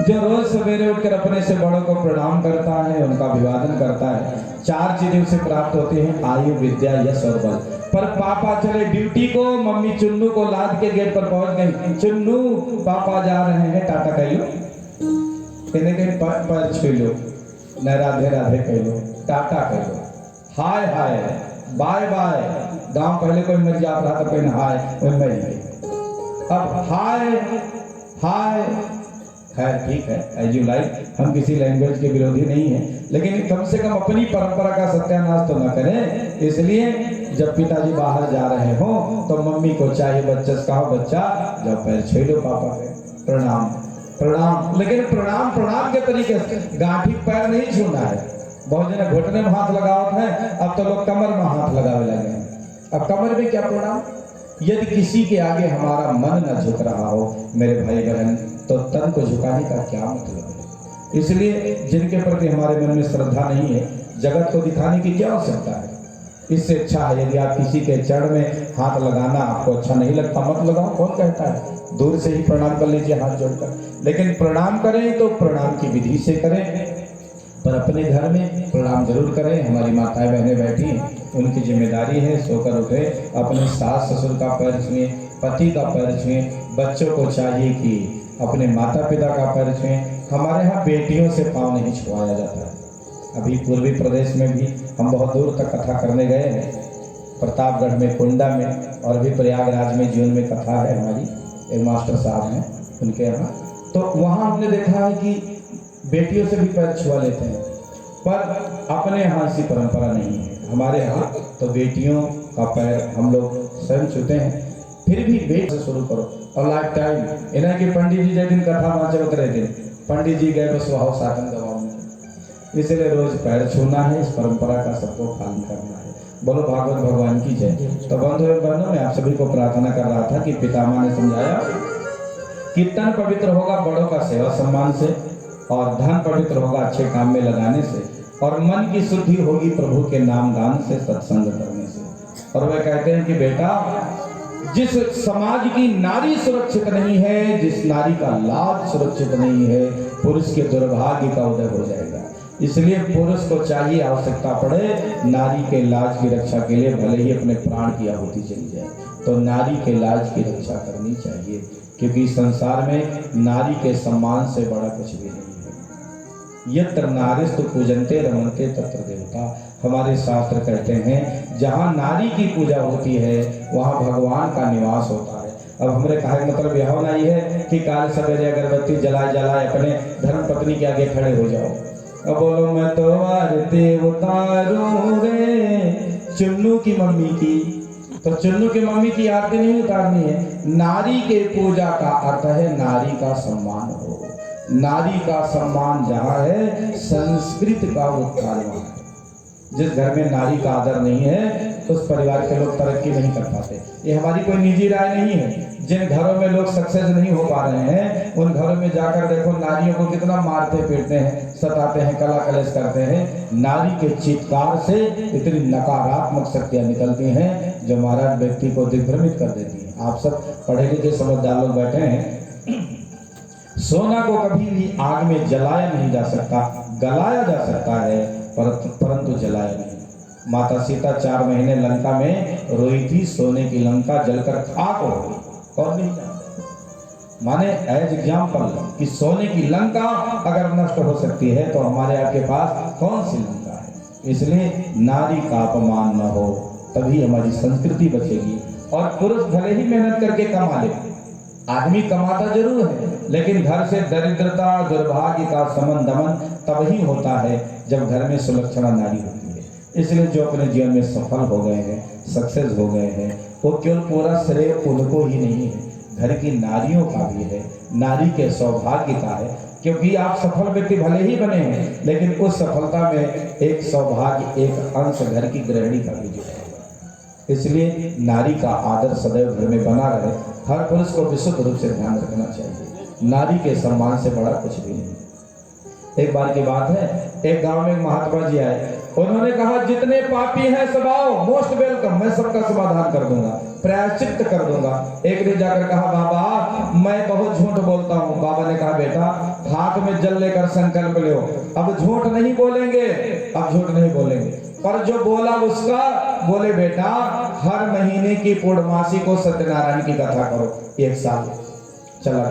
जो रोज सवेरे उठकर अपने से बड़ों को प्रणाम करता है, उनका अभिवादन करता है, 4 चीजें उसे प्राप्त होती हैं, आयु, विद्या, यश और बल। पर पापा चले ड्यूटी को, मम्मी चुन्नू को लाद के गेट पर पहुंच गई। चुन्नू पापा जा रहे हैं, टाटा कह लो, कहने के पैर छू लो, न राधे राधे कह लो, टाटा कह लो, हाय हाय, बाय बाय। गांव पहले कोई मर जा रहा था, कोई हाय, कोई मर गई। अब हाय हाय, खैर ठीक है, एज यू लाइक, हम किसी लैंग्वेज के विरोधी नहीं है, लेकिन कम से कम अपनी परंपरा का सत्यानाश तो न करें। इसलिए जब पिताजी बाहर जा रहे हो तो मम्मी को चाहिए बच्चे से कहो, बच्चा जब पैर छू लो पापा के, प्रणाम प्रणाम। लेकिन प्रणाम प्रणाम के तरीके से, गांठी पैर नहीं छूना है। बहुत जने घुटने में हाथ लगावत है, अब तो लोग कमर में हाथ लगावे लगे हैं। अब कमर में क्या प्रणाम? यदि किसी के आगे हमारा मन न झुक रहा हो मेरे भाई बहन, तो तन को झुकाने का क्या मतलब है? इसलिए जिनके प्रति हमारे मन में श्रद्धा नहीं है, जगत को दिखाने की क्या आवश्यकता है? इससे अच्छा है यदि आप किसी के चरण में हाथ लगाना आपको अच्छा नहीं लगता, मत लगाओ। कौन कहता है? दूर से ही प्रणाम कर लीजिए हाथ जोड़कर। लेकिन प्रणाम करें तो प्रणाम की विधि से करें, पर अपने घर में प्रणाम जरूर करें। हमारी माताएं बहनें बैठी हैं, उनकी जिम्मेदारी है सोकर उठे, अपने सास ससुर का पैर छुएं, पति का पैर छुएं। बच्चों को चाहिए कि अपने माता पिता का पैर छुएं। हमारे यहाँ बेटियों से पाँव नहीं छुआया जाता है। अभी पूर्वी प्रदेश में भी हम बहुत दूर तक कथा करने गए हैं, प्रतापगढ़ में, कुंडा में, और भी प्रयागराज में जीवन में कथा है हमारी, एक मास्टर साहब हैं उनके यहाँ। तो वहाँ हमने देखा है कि बेटियों से भी पैर छुआ लेते हैं, पर अपने यहाँ ऐसी परंपरा नहीं है। हमारे यहाँ तो बेटियों का पैर हम लोग स्वयं छूते हैं। फिर भी बेट से शुरू करो और लाइफ टाइम इन्हें कि पंडित जी जिस दिन कथा वाँचे उतरे दिन पंडित जी गए बस वहाँ साधन दबाव में, इसलिए रोज पैर छूना है। इस परंपरा का सबको पालन करना है। बोलो भागवत भगवान की जय। तो बंधुओं एवं बहनों, मैं आप सभी को प्रार्थना कर रहा था कि पितामह ने समझाया कि तन पवित्र होगा बड़ों का सेवा सम्मान से, और धन पवित्र होगा अच्छे काम में लगाने से, और मन की शुद्धि होगी प्रभु के नाम गान से, सत्संग करने से। और वे कहते हैं कि बेटा, जिस समाज की नारी सुरक्षित नहीं है, जिस नारी का लाज सुरक्षित नहीं है, पुरुष के दुर्भाग्य का उदय हो जाएगा। इसलिए पुरुष को चाहिए, आवश्यकता पड़े, नारी के लाज की रक्षा के लिए भले ही अपने प्राण की आहुति चली जाए, तो नारी के लाज की रक्षा करनी चाहिए, क्योंकि संसार में नारी के सम्मान से बड़ा कुछ भी नहीं है। यत्र नारीस्तु पूजन्ते रमन्ते तत्र देवता। हमारे शास्त्र कहते हैं जहाँ नारी की पूजा होती है वहाँ भगवान का निवास होता है। अब हमने कहा मतलब यह होना ही है कि काल सवेरे अगरबत्ती जलाए जलाए अपने धर्म पत्नी के आगे खड़े हो जाओ। अब बोलो मैं तो आरती उतारूं रे चुन्नू की मम्मी की, तो चुन्नू की मम्मी की आरती नहीं उतारनी है। नारी के पूजा का अर्थ है नारी का सम्मान हो। नारी का सम्मान जहाँ है, संस्कृत का उत्थान वहाँ है। जिस घर में नारी का आदर नहीं है उस परिवार के लोग तरक्की नहीं कर पाते। ये हमारी कोई निजी राय नहीं है। जिन घरों में लोग सक्सेस नहीं हो पा रहे हैं उन घरों में जाकर देखो नारियों को कितना मारते पीटते हैं, सताते हैं, कला कलेश करते हैं। नारी के चित्कार से इतनी नकारात्मक शक्तियां निकलती हैं जो महाराज व्यक्ति को दिग्भ्रमित कर देती हैं। आप सब पढ़े लिखे समझदार लोग बैठे हैं। सोना को कभी भी आग में जलाया नहीं जा सकता, गलाया जा सकता है परंतु जलाया नहीं। माता सीता 4 महीने लंका में रोई थी, सोने की लंका जलकर खाक हो गई। कौन नहीं जानता? माने एज एग्जाम्पल कि सोने की लंका अगर नष्ट हो सकती है तो हमारे आपके पास कौन सी लंका है। इसलिए नारी का अपमान न हो, तभी हमारी संस्कृति बचेगी। और पुरुष भले ही मेहनत करके कमा ले, आदमी कमाता जरूर है, लेकिन घर से दरिद्रता दुर्भाग्य का समन दमन तभी होता है जब घर में सुलक्षणा नारी होती है। इसलिए जो अपने जीवन में सफल हो गए हैं, सक्सेस हो गए हैं, वो केवल पूरा श्रेय उनको ही नहीं है, घर की नारियों का भी है, नारी के सौभाग्य का है। क्योंकि आप सफल व्यक्ति भले ही बने हैं, लेकिन उस सफलता में एक सौभाग्य, एक अंश घर की गृहिणी का भी जुड़ा है। इसलिए नारी का आदर सदैव घर में बना रहे। हर पुरुष को विशुद्ध रूप से ध्यान रखना चाहिए। नारी के सम्मान से बड़ा कुछ भी नहीं। एक बार की बात है, एक गांव में एक महात्मा जी आए। उन्होंने कहा जितने पापी हैं सब आओ, मोस्ट वेलकम, मैं सबका समाधान कर दूंगा। प्रायश्चित कर दूंगा। एक ने जाकर कहा बाबा मैं बहुत झूठ बोलता हूँ। बाबा ने कहा बेटा हाथ में जल लेकर संकल्प लो, अब झूठ नहीं बोलेंगे, अब झूठ नहीं बोलेंगे। पर जो बोला उसका, बोले बेटा हर महीने की पूर्णमासी को सत्यनारायण की कथा करो, 1 साल चला।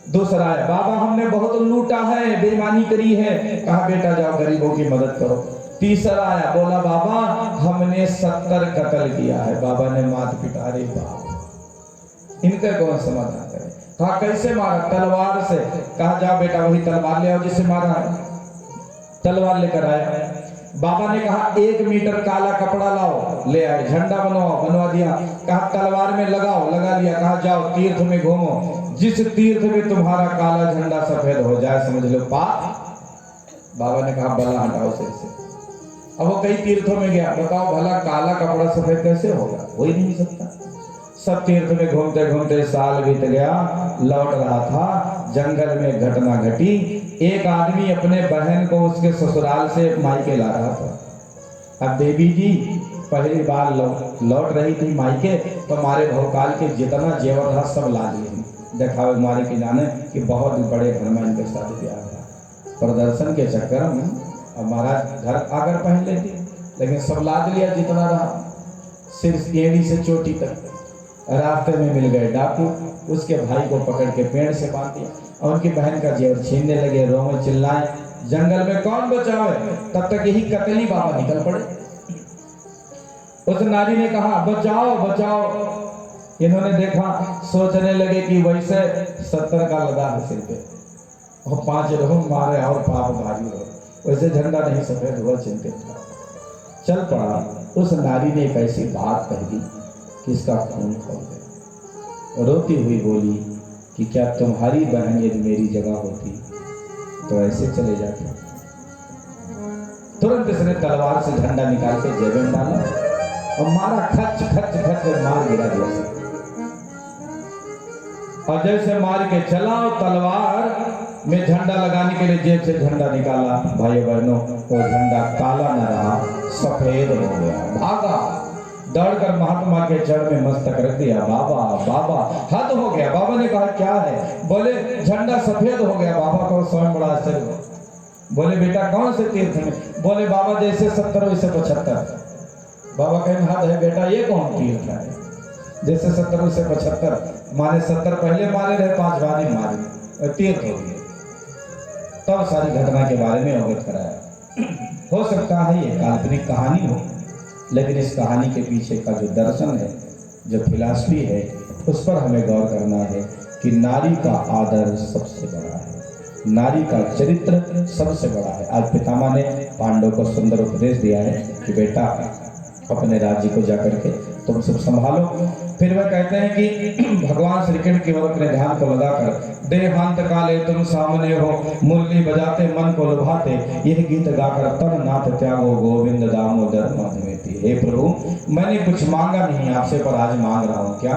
दूसरा है बाबा हमने बहुत लूटा है, बेईमानी करी है, कहा बेटा जाओ गरीबों की मदद करो। तीसरा आया, बोला बाबा हमने 70 कत्ल किया है। बाबा ने माथ पिटा, रे बाप इनका कौन समाधान करे। कहा कैसे मारा, तलवार से। कहा जाओ बेटा वही तलवार ले आओ जिससे मारा है। तलवार लेकर आया। बाबा ने कहा 1 मीटर काला कपड़ा लाओ, ले आए। झंडा बनवाओ, बनवा दिया। कहा तलवार में लगाओ, लगा लिया। कहा जाओ तीर्थ में घूमो, जिस तीर्थ में तुम्हारा काला झंडा सफेद हो जाए समझ लो पाप। बाबा ने कहा बला हटाओ सिर से। अब वो कई तीर्थों में गया, बताओ भला काला कपड़ा सफेद कैसे होगा, हो ही नहीं सकता। सब तीर्थ में घूमते घूमते साल बीत गया, लौट रहा था, जंगल में घटना घटी। एक आदमी अपने बहन को उसके ससुराल से मायके ला रहा था। अब देवी जी पहली बार लौट रही थी मायके, तो हमारे भोकाल के जितना जेवर था सब ला लिए, दिखावे मारे के जाने कि बहुत बड़े घर में इनके साथ ब्याह था। प्रदर्शन के चक्कर में हमारा घर आकर पहन लेती, लेकिन सब लाद लिया जितना रहा, सिर्फ एड़ी से चोटी तक। रास्ते में मिल गए डाकू, उसके भाई को पकड़ के पेड़ से बांध दिया और उनकी बहन का जेवर छीनने लगे, रोए चिल्लाए। जंगल में कौन बचावे, तब तक यही कतली बाबा निकल पड़े। उस नारी ने कहा बचाओ बचाओ। इन्होंने देखा, सोचने लगे कि वैसे 70 का लगा है सिर पे और 5 लोग मारे और पाप भारी हो, वैसे झंडा नहीं सफेद हुआ, चिंतित था। चल पड़ा। उस नारी ने एक ऐसी बात कह दी कि इसका खून खोल गया। रोती हुई बोली कि क्या तुम्हारी बहन यदि मेरी जगह होती तो ऐसे चले जाते। तुरंत इसने तलवार से झंडा निकाल के जेब में डाला और मारा, खच खच खच मार गिरा दिया। और जैसे मार के चला, तलवार में झंडा लगाने के लिए जेब से झंडा निकाला। भाइयों बहनों, वो झंडा काला न रहा, सफेद हो गया। भागा, दौड़कर महात्मा के चरण में मस्तक रख दिया। बाबा बाबा हद हो गया। बाबा ने कहा क्या है, बोले झंडा सफेद हो गया। बाबा को स्वयं बड़ा आश्चर्य हुआ। बोले बेटा कौन से तीर्थ में, बोले बाबा जैसे 70 वैसे 75। बाबा कहें हद है बेटा, ये कौन तीर्थ है, जैसे 70 वैसे 75, माने 70 पहले मारे रहे, 5 बाद ही मारे, तीर्थ हो गए। तब सारी घटना के बारे में अवगत कराया। हो सकता है ये काल्पनिक कहानी हो, लेकिन इस कहानी के पीछे का जो दर्शन है, जो फिलॉसफी है, उस पर हमें गौर करना है कि नारी का आदर सबसे बड़ा है, नारी का चरित्र सबसे बड़ा है। आज पितामह ने पांडव को सुंदर उपदेश दिया है कि बेटा अपने राज्य को जाकर के तुम सब संभालो। फिर वह कहते हैं कि भगवान श्री कृष्ण की ओर अपने ध्यान को लगाकर, देहांत काले तुम सामने हो, मुरली बजाते मन को लुभाते, यह गीत गाकर तन नाथ त्यागो गोविंद दामोदर माधवेति। हे प्रभु मैंने कुछ मांगा नहीं आपसे, पर आज मांग रहा हूँ, क्या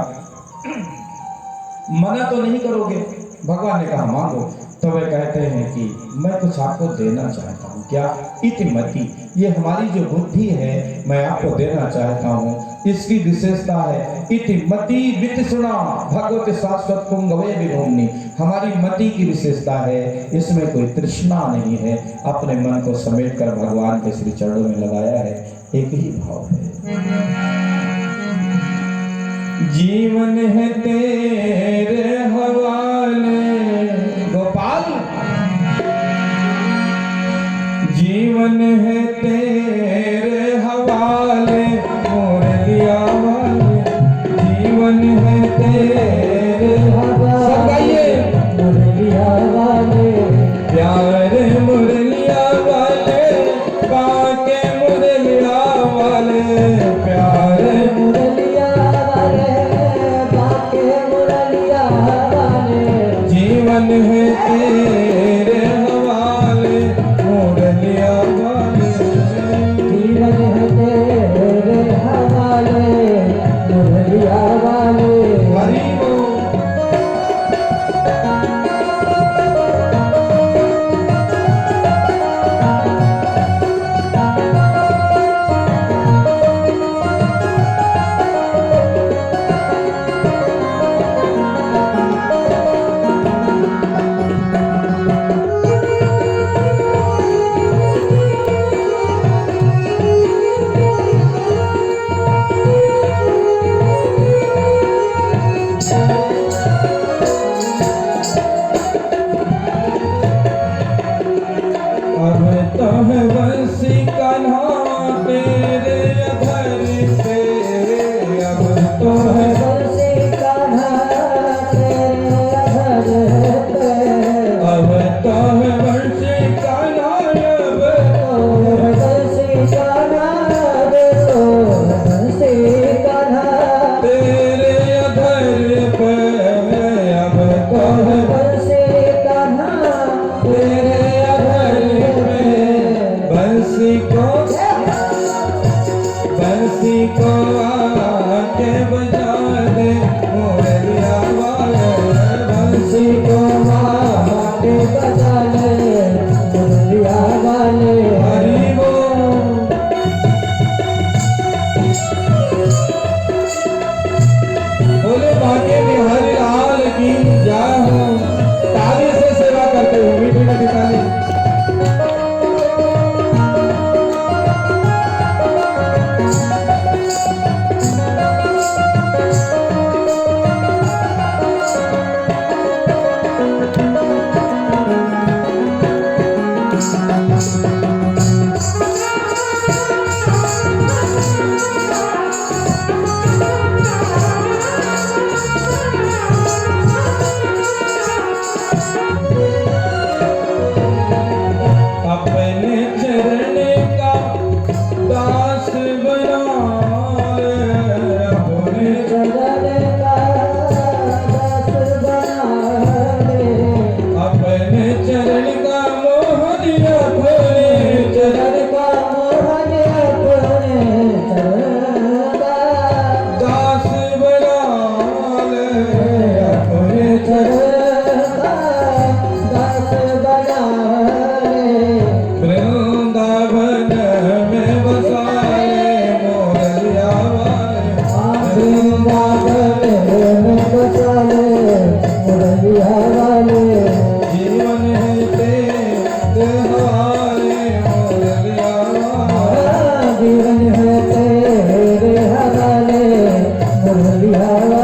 मना तो नहीं करोगे? भगवान ने कहा मांगो। तो वे कहते हैं कि मैं कुछ आपको देना चाहता हूँ, क्या? इतिमति, ये हमारी जो बुद्धि है मैं आपको देना चाहता हूँ, इसकी विशेषता है इतिमति वितृष्णा भगवत शाश्वत पुंगवे विभूमि। हमारी मति की विशेषता है, इसमें कोई तृष्णा नहीं है, अपने मन को समेट कर भगवान के श्री चरणों में लगाया है, एक ही भाव है। जीवन है तेरे हवाले गोपाल, जीवन है तेरे हवाले मुरलिया वाले, जीवन है तेरे हवाले मुरलिया वाले, प्यारे मुरलिया वाले बाके मुरलिया वाले, प्यारे मुरलिया वाले बाके मुरलिया वाले, जीवन है तेरे हवाले मुरलिया वाले, जीवन है तेरे हवाले मुरलिया वाले। हरि बोल। बजा ले मुरलिया वाले हरि बोल। बोले बांके बिहारी लाल की जय हो। ताली से सेवा करते हो, मीठी मीठी ताली। अपने चरण का दास बना ले, अपने चरण का दास बना ले अपने चरण का मोहन अपने चरण चरण का मोहन अपने चरण का दास बना ले, अपने चरण का दास बना ले वृंदावन में बसाए मोरलिया वाले। वृंदावन में बसा ले मुरलिया वाले जीवन है तेरे हवाले मोरलिया वाले। जीवन है तेरे हवाले मुरलिया वाले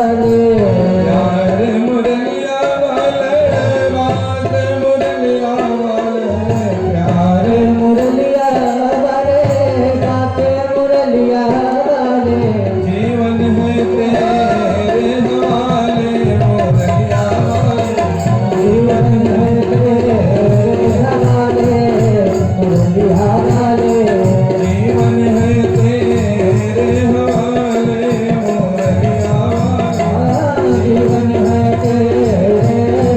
प्यार मुरलिया वाले, बात मुरलिया वाले। प्यार मुरलिया वाले बाके मुरलिया वाले जीवन है तेरे हवाले मोरलिया वाले। जीवन है तेरे हवाले मुरलिया वाले जीवन है तेरे हवाले मोरलिया वाले। जीवन है तेरे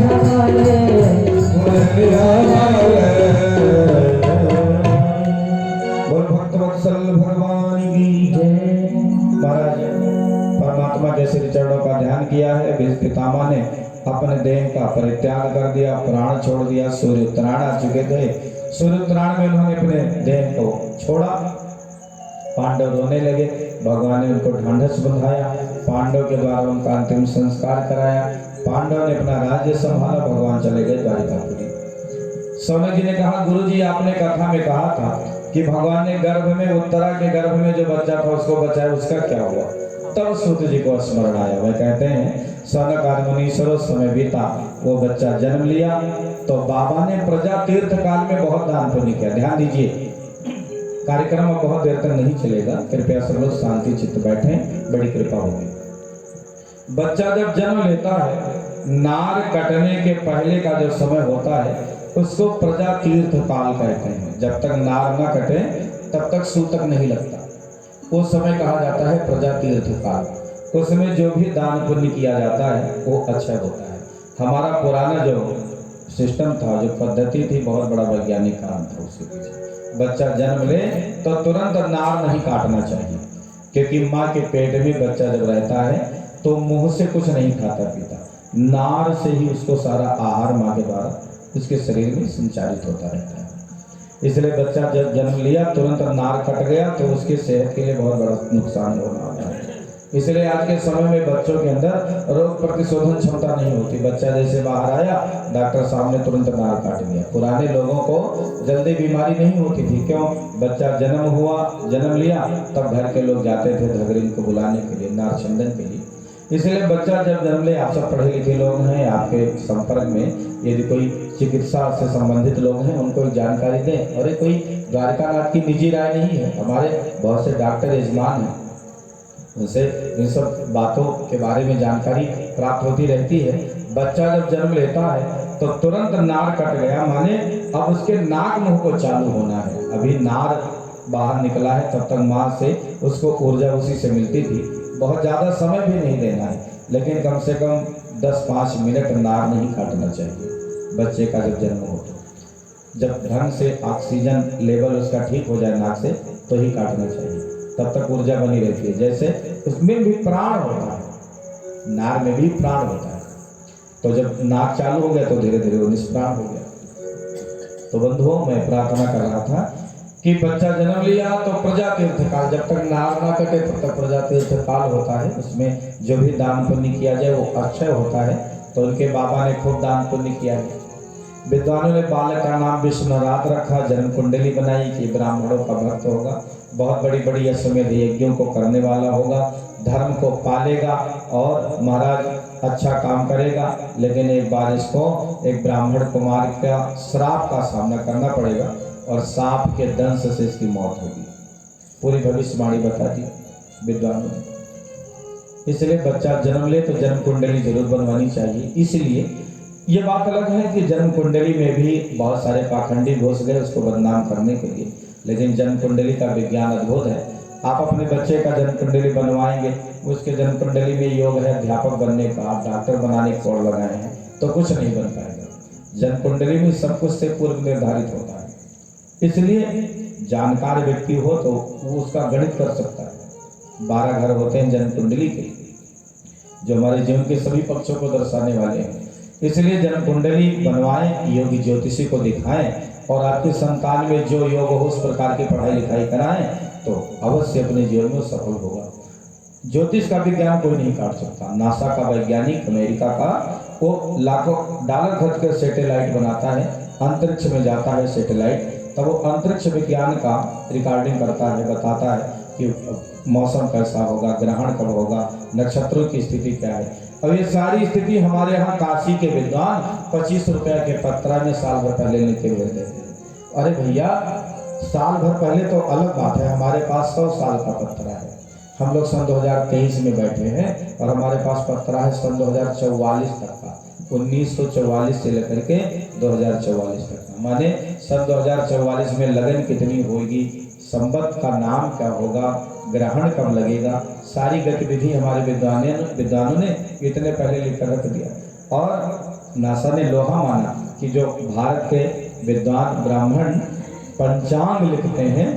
हवाले मुरलिया वाले। बोल भक्त वत्सल भगवान की जय। महाराज परमात्मा के श्री चरणों का ध्यान किया है। भीष्म पितामह ने अपने देह का परित्याग कर दिया, प्राण छोड़ दिया। सूर्य उत्तरायण आ चुके थे। सूर्य उत्तरायण में उन्होंने अपने देह को छोड़ा। पांडव रोने लगे। भगवान ने उनको ढांढस बंधाया। पांडव के द्वारा उनका अंतिम संस्कार कराया। पांडव ने अपना राज्य संभाला। भगवान चले गए द्वारिकापुरी। सौनक जी ने कहा, गुरुजी आपने कथा में कहा था कि भगवान ने गर्भ में, उत्तरा के गर्भ में जो बच्चा था उसको बचाया, उसका क्या हुआ? तब सूत जी को स्मरण आया। वह कहते हैं, सौनक आदि मुनीश्वरों समय बीता, वो बच्चा जन्म लिया तो बाबा ने प्रजा तीर्थ काल में बहुत दान पुण्य किया। ध्यान दीजिए, कार्यक्रम अब बहुत देर तक नहीं चलेगा। कृपया सब लोग शांति चित्त बैठे, बड़ी कृपा होगी। बच्चा जब जन्म लेता है, नार कटने के पहले का जो समय होता है उसको प्रजा तीर्थ काल कहते हैं। जब तक नार न कटे तब तक सूतक नहीं लगता। वो समय कहा जाता है प्रजा तीर्थ काल। उसमें जो भी दान पुण्य किया जाता है वो अच्छा होता है। हमारा पुराना जो सिस्टम था, जो पद्धति थी, बहुत बड़ा वैज्ञानिक कारण था उसके पीछे। बच्चा जन्म ले तो तुरंत नार नहीं काटना चाहिए, क्योंकि माँ के पेट में बच्चा जब रहता है तो मुंह से कुछ नहीं खाता पीता, नार से ही उसको सारा आहार माँ के द्वारा उसके शरीर में संचारित होता रहता है। इसलिए बच्चा जब जन्म लिया तुरंत नार कट गया तो उसकी सेहत के लिए बहुत बड़ा नुकसान होना होता है। इसलिए आज के समय में बच्चों के अंदर रोग प्रतिशोधन क्षमता नहीं होती। बच्चा जैसे बाहर आया, डॉक्टर साहब ने तुरंत नार काट दिया। पुराने लोगों को जल्दी बीमारी नहीं होती थी। क्यों? बच्चा जन्म लिया तब घर के लोग जाते थे धगरीन को बुलाने के लिए, नार चंदन के लिए। इसलिए बच्चा जब जन्म ले, आप सब पढ़े लिखे लोग हैं, आपके संपर्क में यदि कोई चिकित्सा से संबंधित लोग हैं उनको जानकारी दें। अरे कोई द्वारिकानाथ की निजी राय नहीं है, हमारे बहुत से डॉक्टर यजमान हैं, उनसे इन सब बातों के बारे में जानकारी प्राप्त होती रहती है। बच्चा जब जन्म लेता है तो तुरंत नार कट गया, माने अब उसके नाक मुंह को चालू होना है। अभी नार बाहर निकला है तब तक माँ से उसको ऊर्जा उसी से मिलती थी। बहुत ज़्यादा समय भी नहीं देना है, लेकिन कम से कम 10-5 मिनट नार नहीं काटना चाहिए बच्चे का जब जन्म हो। तो जब ढंग से ऑक्सीजन लेवल उसका ठीक हो जाए नाक से तो ही काटना चाहिए, तब तक ऊर्जा बनी रहती है। जैसे उसमें भी प्राण होता है, नार में भी प्राण होता है। तो जब नाक चालू हो गया तो धीरे धीरे वो निष्प्राण हो गया। तो बंधुओं, मैं प्रार्थना कर रहा था कि बच्चा जन्म लिया तो प्रजा तीर्थ काल, जब तक नार ना कटे तब तक प्रजा तीर्थ काल होता है। उसमें जो भी दान पुण्य किया जाए वो अक्षय होता है। तो उनके बाबा ने खूब दान पुण्य किया है। विद्वानों ने बालक का नाम विष्णुनाथ रखा, जन्म कुंडली बनाई कि ब्राह्मणों का भक्त होगा, बहुत बड़ी बड़ी अश्वमेध यज्ञों को करने वाला होगा, धर्म को पालेगा और महाराज अच्छा काम करेगा। लेकिन एक बार इसको एक ब्राह्मण कुमार का श्राप का सामना करना पड़ेगा और सांप के दंश से इसकी मौत होगी। पूरी भविष्यवाणी बता दी विद्वानों ने। इसलिए बच्चा जन्म ले तो जन्म कुंडली जरूर बनवानी चाहिए। इसलिए ये बात अलग है कि जन्म कुंडली में भी बहुत सारे पाखंडी घुस गए उसको बदनाम करने के लिए, लेकिन जन्म कुंडली का विज्ञान अद्भुत है। आप अपने बच्चे का जन्म कुंडली बनवाएंगे, उसके जन्म कुंडली में योग है अध्यापक बनने का, आप डॉक्टर बनाने की ओर लगाए हैं तो कुछ नहीं बन पाएगा। जन्म कुंडली में सब कुछ से पूर्व निर्धारित होता है। इसलिए जानकार व्यक्ति हो तो वो उसका गणित कर सकता है। 12 घर होते हैं जन्म कुंडली के, जो हमारे जीवन के सभी पक्षों को दर्शाने वाले हैं। इसलिए जन्म कुंडली बनवाएं, योगी ज्योतिषी को दिखाएं और आपके संतान में जो योग हो उस प्रकार की पढ़ाई लिखाई कराएं तो अवश्य अपने जीवन में सफल होगा। ज्योतिष का विज्ञान कोई नहीं काट सकता। नासा का वैज्ञानिक अमेरिका का वो लाखों डॉलर खर्च कर सैटेलाइट बनाता है, अंतरिक्ष में जाता है सैटेलाइट, तब वो अंतरिक्ष विज्ञान का रिकॉर्डिंग करता है, बताता है कि मौसम कैसा होगा, ग्रहण कब होगा, नक्षत्रों की स्थिति क्या है। अब ये सारी स्थिति हमारे यहाँ काशी के विद्वान 25 रुपया के पत्रा में साल भर पहले लेके हुए थे। अरे भैया, साल भर पहले तो अलग बात है, हमारे पास 100 साल का पत्रा है। हम लोग सन 2023 में बैठे हैं और हमारे पास पत्रा है सन 2044 तक का, 1944 से लेकर के 2044 तक का। माने सन 2044 में लगन कितनी होगी, संवत का नाम क्या होगा, ग्रहण कब लगेगा, सारी गतिविधि हमारे विद्वानों ने इतने पहले लिखकर रख दिया। और नासा ने लोहा माना कि जो भारत के विद्वान ब्राह्मण पंचांग लिखते हैं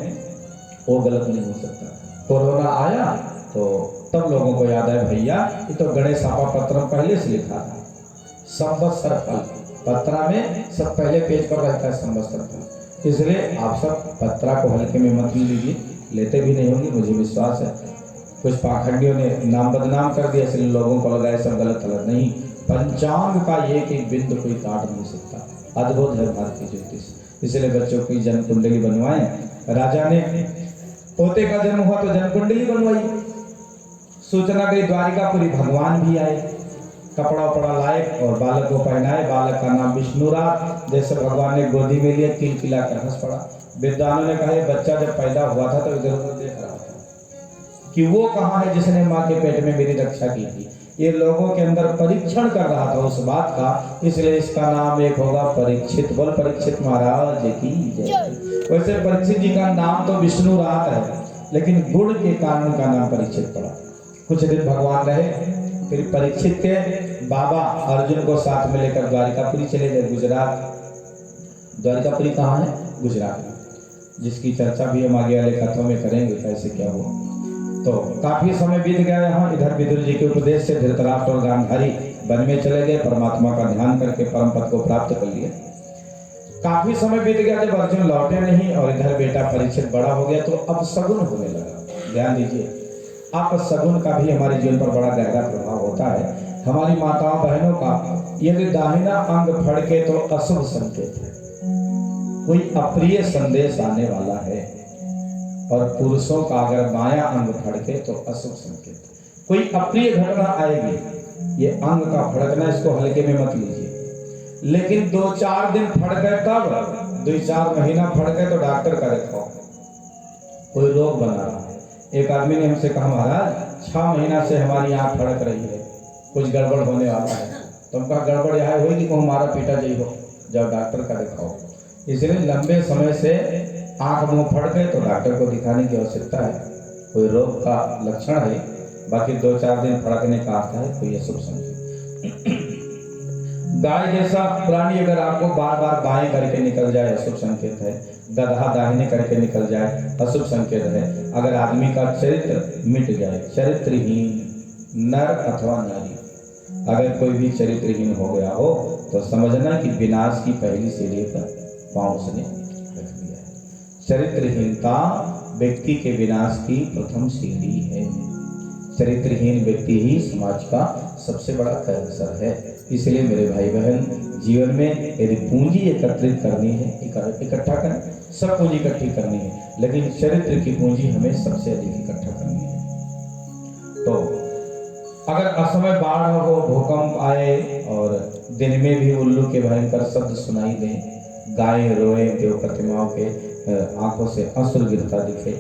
वो गलत नहीं हो सकता। कोरोना आया तो तब लोगों को याद है, भैया ये तो गणेश पत्र पहले से लिखा था, संवत्सर फल पत्रा में सब पहले पेज पर रहता है संवत्सर फल। इसलिए आप सब पत्रा को हल्के में मत लीजिए, लेते भी नहीं होंगे मुझे विश्वास है। कुछ पाखंडियों ने नाम बदनाम कर दिया इसलिए लोगों को लगा सब गलत गलत नहीं। पंचांग का एक एक बिंदु कोई काट नहीं सकता। अद्भुत है भारतीय ज्योतिष। इसलिए बच्चों की जन्म कुंडली बनवाएं। राजा ने पोते का जन्म हुआ तो जन्म कुंडली बनवाई। सूचना गई द्वारिकापुरी, भगवान भी आए, कपड़ा उपड़ा लाए और बालक को पहनाए। बालक का नाम विष्णुनाथ। जैसे भगवान ने गोदी में लिया किलकिला कर हंस पड़ा। विद्वानों ने कहा बच्चा जब पैदा हुआ था तो इधर उधर देख रहा था कि वो कहाँ है जिसने माँ के पेट में मेरी रक्षा की थी। ये लोगों के अंदर परीक्षण कर रहा था उस बात का, इसलिए इसका नाम एक होगा परीक्षित। बोल परीक्षित महाराज की जय। वैसे परीक्षित जी का नाम तो विष्णुनाथ है, लेकिन गुण के कारण का नाम परीक्षित पड़ा। कुछ दिन भगवान रहे, फिर परीक्षित के बाबा अर्जुन को साथ में लेकर द्वारिकापुरी चले गए, गुजरात। द्वारिकापुरी कहाँ है? गुजरात में, जिसकी चर्चा भी हम आगे वाले कथों में करेंगे कैसे क्या हुआ। तो काफी समय बीत गया यहाँ। इधर विदुर जी के उपदेश से धृतराष्ट्र और गांधारी वन में चले गए, परमात्मा का ध्यान करके परम पद को प्राप्त कर लिया। काफी समय बीत गया, जब अर्जुन लौटे नहीं और इधर बेटा परीक्षित बड़ा हो गया तो अब सगुन होने लगा। ध्यान दीजिए, आप सगुन का भी हमारे जीवन पर बड़ा गहरा प्रभाव होता है। हमारी माताओं बहनों का यदि दाहिना अंग फड़के तो अशुभ संकेत है, कोई अप्रिय संदेश आने वाला है। और पुरुषों का अगर बायां अंग फड़के तो अशुभ संकेत, कोई अप्रिय घटना आएगी। ये अंग का फड़कना इसको हल्के में मत लीजिए, लेकिन 2-4 दिन फड़के तब 2-4 महीना फड़के तो डॉक्टर का दिखाओ, कोई रोग बना रहा है। एक आदमी ने हमसे कहा महाराज 6 महीना से हमारी आँख फड़क रही है, कुछ गड़बड़ होने वाला है। तो हम कहा गड़बड़ यहाँ होगी को हमारा पीटा जाइए, जाओ डॉक्टर का दिखाओ। इसलिए लंबे समय से आंख मुंह फड़ गए तो डॉक्टर को दिखाने की आवश्यकता है, कोई रोग का लक्षण है। बाकी 2-4 दिन फड़कने का अर्थ है कोई अशुभ संकेत। गाय जैसा प्राणी अगर आपको बार बार बाएं करके निकल जाए अशुभ संकेत है, गधा दाहिने करके निकल जाए अशुभ संकेत है। अगर आदमी का चरित्र मिट जाए, चरित्रहीन नर अथवा नारी अगर कोई भी चरित्रहीन हो गया हो तो समझना कि विनाश की पहली सीढ़ी पर पांव उसने रख दिया है। चरित्रहीनता व्यक्ति के विनाश की प्रथम सीढ़ी है। चरित्रहीन व्यक्ति ही समाज का सबसे बड़ा कैंसर है। इसलिए मेरे भाई बहन, जीवन में यदि पूंजी एकत्रित करनी है, इकट्ठा करें, सब पूंजी इकट्ठी करनी है, लेकिन चरित्र की पूंजी हमें सबसे अधिक इकट्ठा करनी है। तो अगर असमय बाढ़ हो, भूकंप आए और दिन में भी उल्लू के भयंकर शब्द सुनाई दें, गाय रोए, देव प्रतिमाओं के आंखों से अश्रु गिरता दिखे,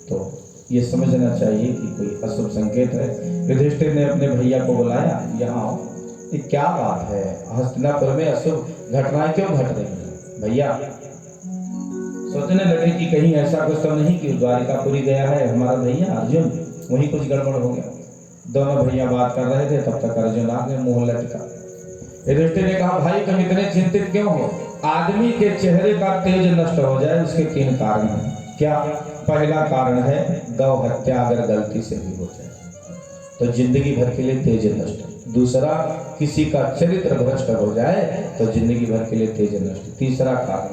तो ये समझना चाहिए कि कोई अशुभ संकेत है। युधिष्ठिर ने अपने भैया को बुलाया, यहाँ आओ, ये क्या बात है, हस्तिनापुर में अशुभ घटनाएं क्यों घट रही हैं? भैया सोचने लगे कि कहीं ऐसा कुछ तो नहीं कि द्वारिकापुरी गया है हमारा भैया अर्जुन, वहीं कुछ गड़बड़ हो गया। दोनों भैया बात कर रहे थे, तब तक अर्जुन आगे मुंह लटका। युधिष्ठिर ने कहा, भाई तुम इतने चिंतित क्यों हो? आदमी के चेहरे का तेज नष्ट हो जाए, उसके 3 कारण हैं। क्या? पहला कारण है गौ हत्या अगर गलती से भी हो जाए तो जिंदगी भर के लिए तेज नष्ट। दूसरा, किसी का चरित्र भ्रष्ट हो जाए तो जिंदगी भर के लिए तेज नष्ट। तीसरा कारण,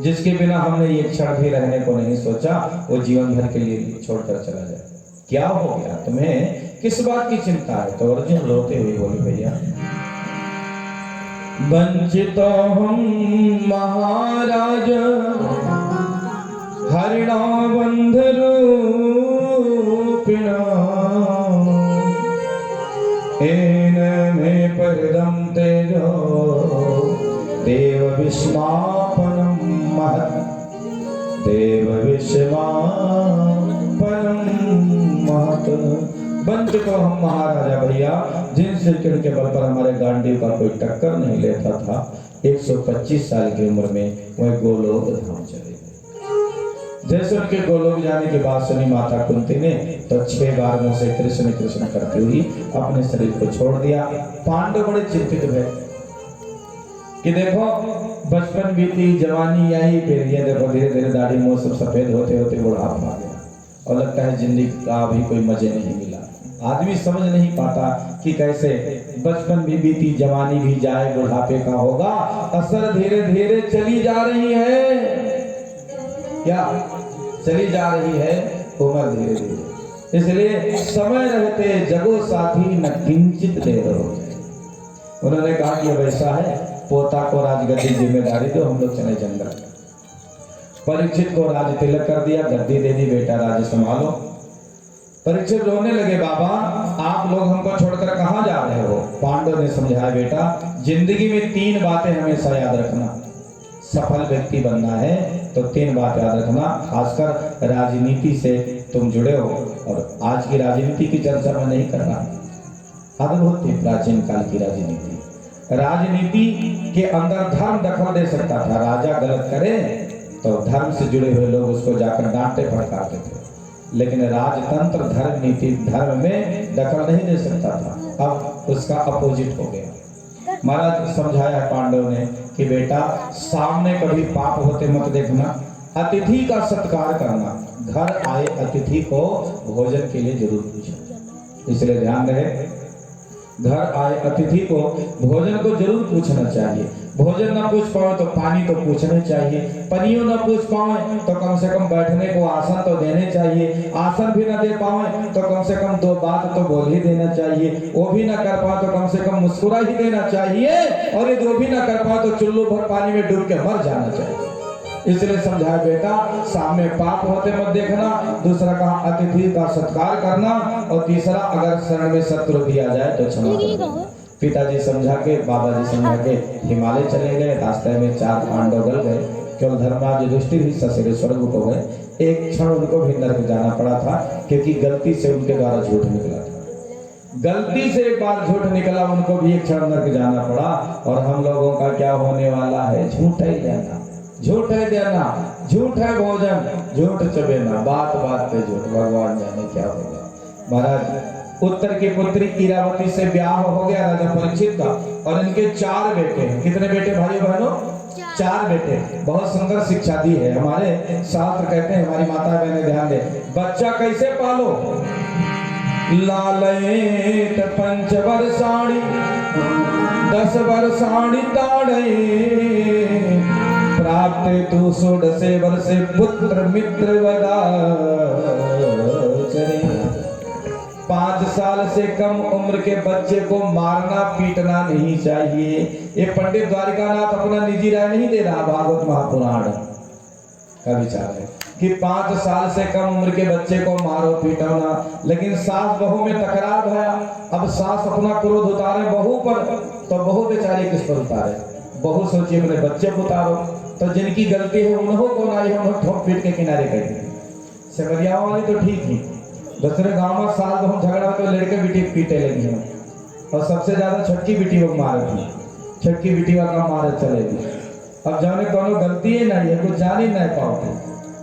जिसके बिना हमने ये क्षण भी रहने को नहीं सोचा, वो जीवन भर के लिए छोड़कर चला जाए। क्या हो गया तुम्हें, किस बात की चिंता है? तो अर्जुन रोते हुए बोले, भैया वंचितो हम महाराज हरिणा बंध रूपिणा एन में परदम तेजो देव विस्मापनम महत् देव विस्मापनम महत्। वंचित हम महाराजा भैया, जिन श्रीकृष्ण के बल पर हमारे गांडीव का कोई टक्कर नहीं लेता था, 125 साल की उम्र में वह गोलोक धाम चले गए। जैसे उनके गोलोक जाने की बात सुनी माता कुंती ने, तो 6 बार मुंह से कृष्ण कृष्ण करती हुई अपने शरीर को छोड़ दिया। पांडव बड़े चिंतित हुए कि देखो बचपन बीती, जवानी आई, फिर ये देखो धीरे धीरे दाढ़ी मुंह सब सफेद होते होते बुढ़ापा आ गया और लगता है जिंदगी का भी कोई मजे नहीं मिला। आदमी समझ नहीं पाता कि कैसे बचपन भी बीती, जवानी भी जाए, बुढ़ापे का होगा असर धीरे धीरे चली जा रही है। क्या चली जा रही है? उम्र धीरे धीरे। इसलिए समय रहते जगो साथी न किंचित देर हो जाए। उन्होंने कहा कि अब ऐसा है, पोता को राजगद्दी जिम्मेदारी दो, हम लोग चले जंगल। परीक्षित को राज तिलक कर दिया, गद्दी दे दी, बेटा राज्य संभालो। परीक्षित रोने लगे, बाबा आप लोग हमको छोड़कर कहां जा रहे हो? पांडव ने समझाया, बेटा जिंदगी में 3 बातें हमेशा याद रखना। सफल व्यक्ति बनना है तो 3 बात याद रखना। खासकर राजनीति से तुम जुड़े हो, और आज की राजनीति की चर्चा मैं नहीं कर रहा। अद्भुत थी प्राचीन काल की राजनीति। राजनीति के अंदर धर्म दखल दे सकता था। राजा गलत करे तो धर्म से जुड़े हुए लोग उसको जाकर डांटते फटकारते थे, लेकिन राजतंत्र धर्म नीति धर्म में दखल नहीं दे सकता था। अब उसका अपोजिट हो गया। महाराज समझाया है पांडव ने कि बेटा सामने कभी पाप होते मत देखना, अतिथि का सत्कार करना, घर आए अतिथि को भोजन के लिए जरूर पूछना। इसलिए ध्यान रहे, घर आए अतिथि को भोजन को जरूर पूछना चाहिए। भोजन ना पूछ पाओ तो पानी तो पूछना चाहिए। पनियों ना पूछ पाए तो कम से कम बैठने को आसन तो देने चाहिए। आसन भी ना दे पाए तो कम से कम 2 बात तो बोल ही देना चाहिए। वो भी ना कर पाओ तो कम से कम मुस्कुरा ही देना चाहिए, और यदि वो भी ना कर पाओ तो चुल्लू भर पानी में डूब के मर जाना चाहिए। इसलिए समझाया, बेटा सामने पाप होते मत देखना। दूसरा कहा अतिथि का सत्कार करना, और तीसरा अगर शरण में शत्रु भी आ जाए तो क्षमा करना। पिताजी समझा के, बाबा जी समझा के हिमालय चले गए। रास्ते में 4 पांडव गल गए। केवल धर्मराज युधिष्ठिर ही ससुर स्वर्ग हो गए। एक क्षण उनको भी नरक जाना पड़ा था, क्योंकि गलती से उनके द्वारा झूठ निकला था। गलती से एक बार झूठ निकला, उनको भी एक क्षण नरक जाना पड़ा। और हम लोगों का क्या होने वाला है? झूठ ही देना, झूठ है देना, झूठ है भोजन, झूठ चबेना, बात बात पे झूठ। भगवान जाने क्या होगा। महाराज उत्तर की पुत्री इरावती से ब्याह हो गया राजा परीक्षित का, और इनके 4 बेटे हैं। कितने बेटे भाई बहनों? 4 बेटे। बहुत सुंदर शिक्षा दी है। हमारे शास्त्र कहते हैं, हमारी माता बहनें ध्यान दे, बच्चा कैसे पालो? लालयेत 5 वर्षाणि 10 वर्षाणि ताड़ये प्राप्ते तू 16 वर्षे पुत्र मित्र वदाचरे। 5 साल से कम उम्र के बच्चे को मारना पीटना नहीं चाहिए। ये पंडित द्वारिकानाथ अपना निजी राय नहीं दे रहा, भागवत महापुराण का विचार है कि 5 साल से कम उम्र के बच्चे को मारो पीटो ना। लेकिन सास बहू में तकरार भया, अब सास अपना क्रोध उतारे बहू पर, तो बहू बेचारी किस पर उतारे? बहू सोचिए अपने बच्चे को उतारो, तो जिनकी गलती है उन्हों को ना ही उन्होंने ठोक पीट के किनारे कर दी। सिमरिया वाली तो ठीक ही, दूसरे गांव में सास बहू झगड़ा तो लड़के बेटी पीटे लगी हैं, और सबसे ज्यादा छटकी बेटी वो मारे थी, छटकी बेटी का मारे चलेगी। अब जाने दोनों गलती है नहीं है, कुछ जान ही नहीं पाओगे।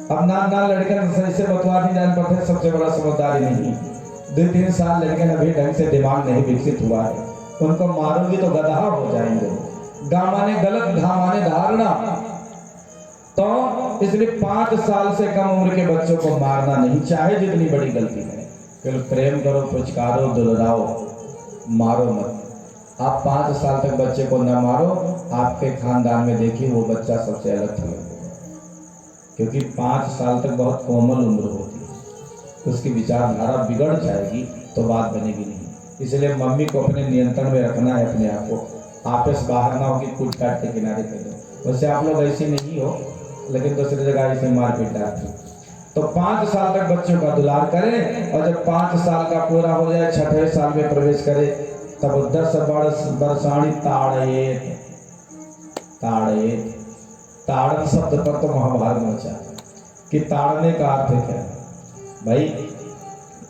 अब ना लड़के सही से बतवा नहीं जान पाते, सबसे बड़ा समझदारी नहीं। 2-3 साल लड़के अभी ढंग से दिमाग नहीं विकसित हुआ है, उनको मारूंगी तो गधा हो जाएंगे। गामाने गलत धामाने धारणा, तो इसलिए 5 साल से कम उम्र के बच्चों को मारना नहीं, चाहे जितनी बड़ी गलती है। केवल प्रेम करो, पुचकारो, दुलराओ, मारो मत। आप 5 साल तक बच्चे को न मारो, आपके खानदान में देखिए वो बच्चा सबसे अलग थलग होगा, क्योंकि 5 साल तक बहुत कोमल उम्र होती है, उसकी विचारधारा बिगड़ जाएगी तो बात बनेगी नहीं। इसलिए मम्मी को अपने नियंत्रण में रखना है अपने आप को, आपस बाहर ना हो कि कूट काट के किनारे कर दो। वैसे आप लोग ऐसे नहीं हो, लेकिन दूसरी जगह ऐसे मार पीट डालते। तो 5 साल तक बच्चों का दुलार करें, और जब 5 साल का पूरा हो जाए, 6ठे साल में प्रवेश करे, तब 10 वर्षाणी ताड़येत। ताड़येत, ताड़न शब्द पर तो महाभारत में अच्छा है कि ताड़ने का अर्थ क्या है भाई।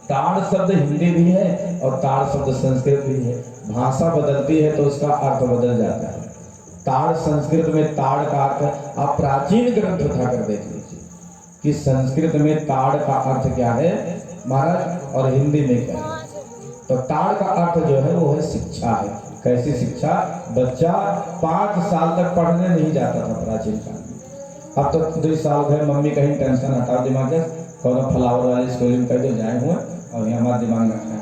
ताड़ शब्द हिंदी भी है और ताड़ शब्द संस्कृत भी है। भाषा बदलती है तो उसका अर्थ बदल जाता है। ताड़ संस्कृत में ताड़ का अर्थ, आप प्राचीन ग्रंथ उठा कर देख लीजिए कि संस्कृत में ताड़ का अर्थ क्या है महाराज, और हिंदी में क्या है। तो ताड़ का अर्थ जो है वो है शिक्षा है। कैसी शिक्षा? बच्चा 5 साल तक पढ़ने नहीं जाता था प्राचीन काल में। अब तो 2 साल गए, मम्मी कहीं टेंशन हटाओ दिमाग से, कौन फ्लावर वाली स्कूल में कह दो जाए हुए और यहाँ हमारा दिमाग रखना है।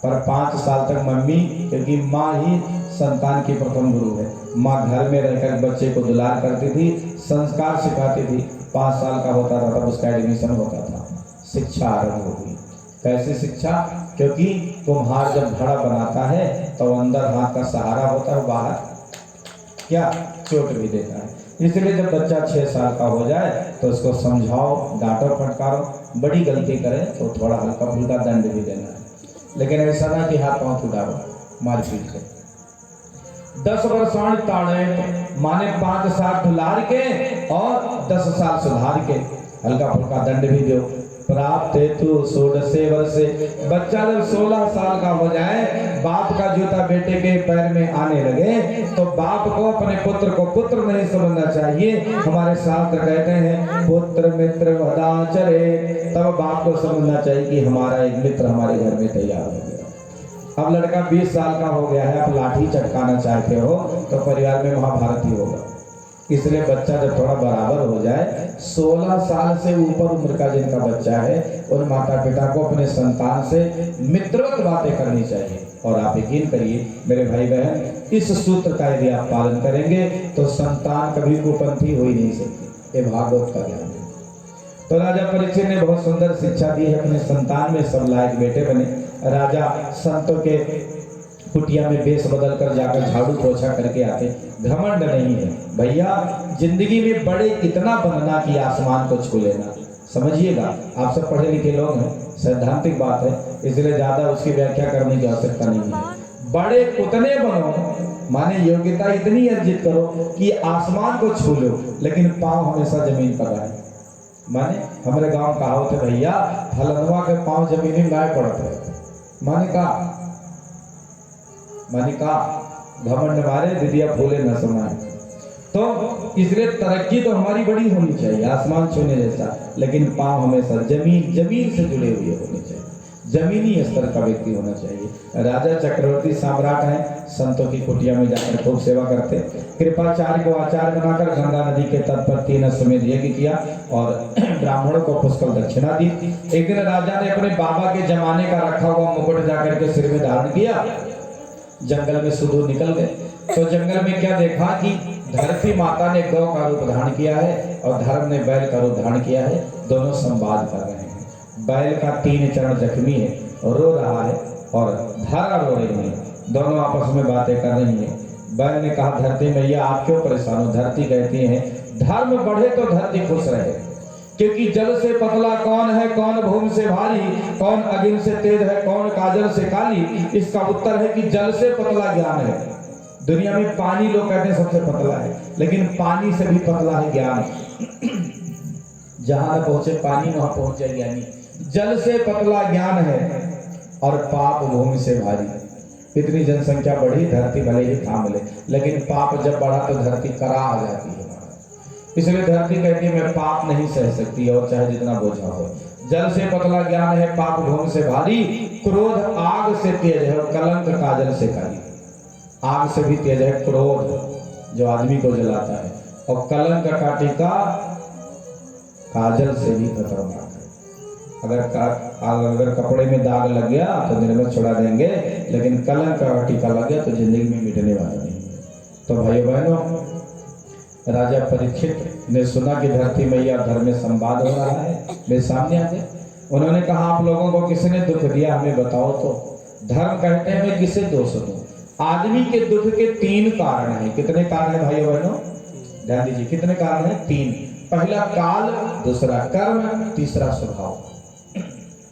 पर 5 साल तक मम्मी, क्योंकि माँ ही संतान की प्रथम गुरु है, माँ घर में रहकर बच्चे को दुलार करती थी, संस्कार सिखाती थी। 5 साल का होता था तब उसका एडमिशन होता था, शिक्षा आरंभ होगी। कैसी शिक्षा? क्योंकि कुम्हार जब घड़ा बनाता है तो अंदर हाथ का सहारा होता है, बाहर क्या चोट भी देता है। इसलिए जब बच्चा 6 साल का हो जाए तो उसको समझाओ, डांटो, फटकारो। बड़ी गलती करे तो थोड़ा हल्का फुल्का दंड भी देना है, लेकिन ऐसा ना कि हाथ पांव छुड़ाओ मारपीट के। 10 वर्षाण ताड़े माने 5 साल दुलार के और 10 साल सुधार के, हल्का फुल्का दंड भी दो। प्राप्त हेतु 16 वर्षे, बच्चा जब 16 साल का हो जाए, बाप का जूता बेटे के पैर में आने लगे, तो बाप को अपने पुत्र को पुत्र नहीं समझना चाहिए। हमारे शास्त्र कहते हैं पुत्र मित्र वदाचरे, तब बाप को समझना चाहिए कि हमारा एक मित्र हमारे घर में तैयार हो गया। अब लड़का 20 साल का हो गया है, आप लाठी चटकाना चाहते हो तो परिवार में महाभारत ही होगा। इसलिए बच्चा जब थोड़ा बराबर हो जाए, 16 साल से ऊपर उम्र का जिनका बच्चा है, उन माता पिता को अपने संतान से मित्रवत बातें करनी चाहिए। और आप यकीन करिए मेरे भाई बहन, इस सूत्र का यदि आप पालन करेंगे तो संतान कभी कुपंथी हो ही नहीं सकती। ये भागवत का ज्ञान है। तो राजा परीक्षित ने बहुत सुंदर शिक्षा दी है अपने संतान में, सब लायक बेटे बने। राजा संतों के कुटिया में वेश बदल कर जाकर झाड़ू पोछा करके आते। घमंड नहीं है भैया, जिंदगी में बड़े इतना बनना कि आसमान को छू लेना। समझिएगा, आप सब पढ़े लिखे लोग हैं, सैद्धांतिक बात है, इसलिए ज्यादा उसकी व्याख्या करने की आवश्यकता नहीं है। बड़े उतने बनो, माने योग्यता इतनी अर्जित करो कि आसमान को छू लो, लेकिन पांव हमेशा जमीन पर रहे। माने हमारे गांव कहावत है भैया, फलनवा के पांव जमीन में गाय पड़ते हैं। माने का घमंड मारे दिदिया फूले न समाए। तो इसलिए तरक्की तो हमारी बड़ी होनी चाहिए, आसमान छूने जैसा, लेकिन पांव हमेशा जमीन से जुड़े हुए होने चाहिए, जमीनी स्तर का व्यक्ति होना चाहिए। राजा चक्रवर्ती सम्राट हैं, संतों की कुटिया में जाकर खूब सेवा करते। कृपाचार्य को आचार्य बनाकर गंगा नदी के तट पर 3 अश्वमेध यज्ञ किया और ब्राह्मणों को पुष्कल दक्षिणा दी। एक दिन राजा ने अपने बाबा के जमाने का रखा हुआ मुकुट जाकर के सिर में धारण किया। जंगल में सुदूर निकल गए तो जंगल में क्या देखा कि धरती माता ने गौ का रूप धारण किया है और धर्म ने बैल का रूप धारण किया है। दोनों संवाद कर रहे हैं। बैल का 3 चरण जख्मी है, रो रहा है, और धारा रो रही है। दोनों आपस में बातें कर रही हैं। बैल ने कहा, धरती मैया आप क्यों परेशान हो? धरती कहती है, धर्म बढ़े तो धरती खुश रहे, क्योंकि जल से पतला कौन है, कौन भूमि से भारी, कौन अग्नि से तेज है, कौन काजल से काली। इसका उत्तर है कि जल से पतला ज्ञान है। दुनिया में पानी लोग कहते हैं सबसे पतला है, लेकिन पानी से भी पतला है ज्ञान। जहां न पहुंचे पानी वहां पहुंचे ज्ञानी। जल से पतला ज्ञान है और पाप भूमि से भारी। इतनी जनसंख्या बढ़ी, धरती भले ही थाम ले, लेकिन पाप जब बढ़ा तो धरती करा आ जाती है। इसलिए धरती कहती है मैं पाप नहीं सह सकती, और चाहे जितना बोझा हो। जल से पतला ज्ञान है, पाप भूमि से भारी। क्रोध आग से तेज है और कलंक काजल से काली। आग से भी तेज है क्रोध, जो आदमी को जलाता है, और कलंक का टीका काजल से भी खतरनाक है। अगर कपड़े में दाग लग गया तो निर्मल छुड़ा देंगे, लेकिन कलंक का टीका लग गया तो जिंदगी में मिटने वाला नहीं है। तो भाइयों बहनों, राजा परीक्षित ने सुना कि धरती मैया घर में संवाद हो रहा है, मेरे सामने आ गए। उन्होंने कहा, आप लोगों को किसने दुख दिया हमें बताओ तो। धर्म कहते हैं मैं किसे दोष दूं? आदमी के दुख के 3 कारण हैं। कितने कारण हैं भाइयों बहनों? ध्यान दीजिए, कितने कारण हैं? 3। पहला काल, दूसरा कर्म, तीसरा स्वभाव।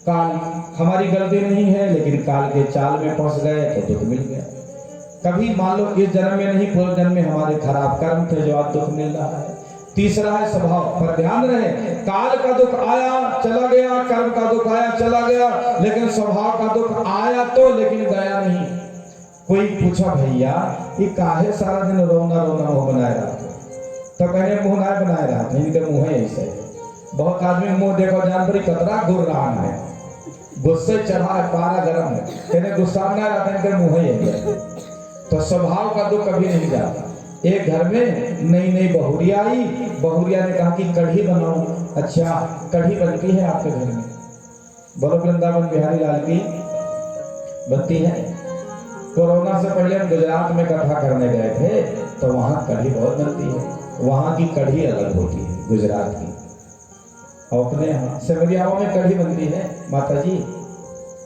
काल हमारी गलती नहीं है, लेकिन काल के चाल में फंस गए तो दुख मिल गया। कभी मान लो इस जन्म में नहीं, पूर्व जन्म में हमारे खराब कर्म थे जो आज दुख मिल रहा है। तीसरा है स्वभाव। पर ध्यान रहे, काल का दुख आया चला गया, कर्म का दुख आया चला गया, लेकिन स्वभाव का दुख आया तो लेकिन गया नहीं। कोई पूछा, भैया ये काहे सारा दिन रोना रोना मुंह बनाए रहा था? तो कहने मुंह ना बनाए रहा था, इनके मुंह है ऐसे। बहुत आदमी मुंह देखो जान पड़ी कतरा गुर्रान है, गुस्से चढ़ा है, पारा गर्म है, कहने गुस्सा ना रहता, इनके मुंह ही है। तो स्वभाव का दुख कभी नहीं जाता। एक घर में नई नई बहुरिया आई, बहुरिया ने कहा कि कढ़ी बनाओ। अच्छा, कढ़ी बनती है आपके घर में? बोलो, वृंदावन बिहारी लाल की बनती है। कोरोना से पहले हम गुजरात में कथा करने गए थे, तो वहाँ कढ़ी बहुत बनती है। वहाँ की कढ़ी अलग होती है गुजरात की। और अपने यहाँ सिमरियाओं में कढ़ी बनती है। माता जी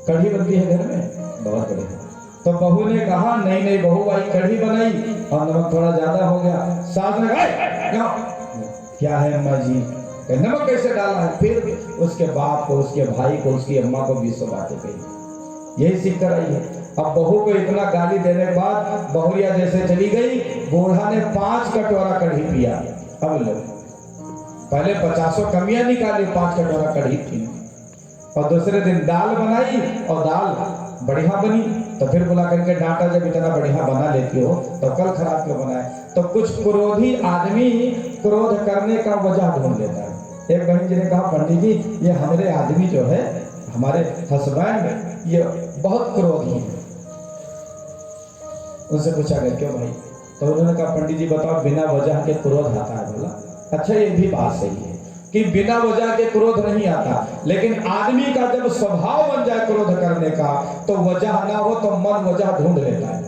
कढ़ी बनती है घर में, बहुत बढ़िया। तो बहू ने कहा, नई नई बहू आई, कढ़ी बनाई और नमक थोड़ा ज्यादा हो गया। सास ने कहा, क्या है अम्मा जी, नमक कैसे डाला है? फिर उसके बाप को, उसके भाई को, उसकी अम्मा को 20 बातें कही। यही सीख कर आई है। अब बहू को इतना गाली देने के बाद बहुरिया जैसे चली गई, बूढ़ा ने 5 कटोरा कढ़ी पिया। अब लो, पहले 50 कमियां निकाली, 5 कटोरा कढ़ी पी। और दूसरे दिन दाल बनाई और दाल बढ़िया बनी, तो फिर बुला करके डांटा, जब इतना बढ़िया बना लेती हो तो कल खराब क्यों बनाए? तो कुछ क्रोधी आदमी क्रोध करने का वजह ढूंढ लेता है। एक बहन जी ने कहा, पंडित जी ये हमारे आदमी जो है, हमारे हस्बैंड, ये बहुत क्रोधी है। उनसे पूछा गया क्यों भाई? तो उन्होंने कहा, पंडित जी बताओ, बिना वजह के क्रोध आता है? बोला, अच्छा ये भी बात सही है कि बिना वजह के क्रोध नहीं आता, लेकिन आदमी का जब स्वभाव बन जाए क्रोध करने का, तो वजह ना हो तो मन वजह ढूंढ लेता है।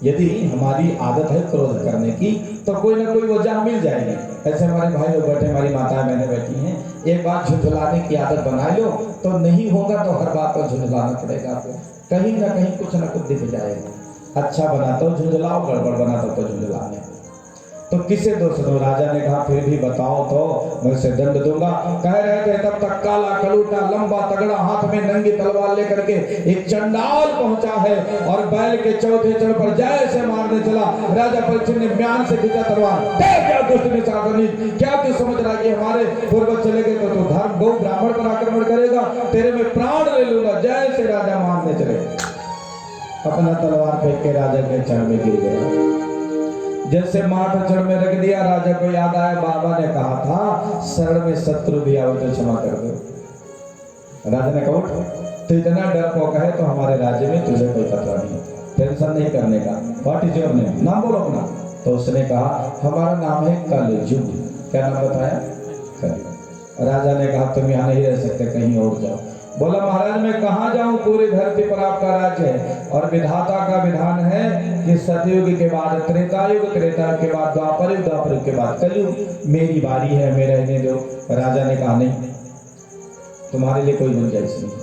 यदि हमारी आदत है क्रोध करने की, तो कोई ना कोई वजह मिल जाएगी। ऐसे हमारे भाई लोग बैठे, हमारी माताएं बहनें बैठी हैं, एक बात झुंझलाने की आदत बना लो, तो नहीं होगा तो हर बात पर झुंझलाना पड़ेगा आपको। कहीं ना कहीं कुछ ना कुछ दिख जाएगा। अच्छा बना तो झुंझलाओ, गड़बड़ बना तो झुंझलाने। तो किसे दोष दो? राजा ने कहा, फिर भी बताओ तो मैं उसे दंड दूंगा। कह रहे थे तब तक काला कलूटा लंबा तगड़ा हाथ में नंगी तलवार लेकर के एक चंडाल पहुंचा है और बैल के चौथे चढ़ पर जैसे मारने चला। राजा परीक्षित ने म्यान से खींचा तलवार। क्या दुष्ट निशाचर, क्या तू समझ रहा कि हमारे पूर्वज चले गए तो तू धर्म गौ ब्राह्मण पर आक्रमण करेगा? तेरे में प्राण ले लूंगा। जैसे राजा मारने चले, अपना तलवार फेंक के राजा के चरण में गिर गया। जैसे माथा चरण में रख दिया, राजा को याद आया, बाबा ने कहा था शरण में शत्रु भी आवे तो क्षमा कर दो। राजा ने कहा, उठ, तो इतना डरपोक है तो हमारे राज्य में तुझे कोई खतरा नहीं, टेंशन नहीं करने का। What is your name? नाम बोलो अपना। तो उसने कहा, हमारा नाम है कलयुग। क्या नाम बताया? कलयुग। राजा ने कहा, तुम यहाँ नहीं रह सकते, कहीं और जाओ। बोला महाराज मैं कहाँ जाऊं, पूरी धरती पर आपका राज्य है। और विधाता का विधान है कि सतयुग के बाद त्रेतायुग, त्रेतायुग के बाद द्वापर युग, द्वापर युग के बाद कलयुग, मेरी बारी है, मैं रहने दो। राजा ने कहा नहीं, तुम्हारे लिए कोई गुंजाइश नहीं।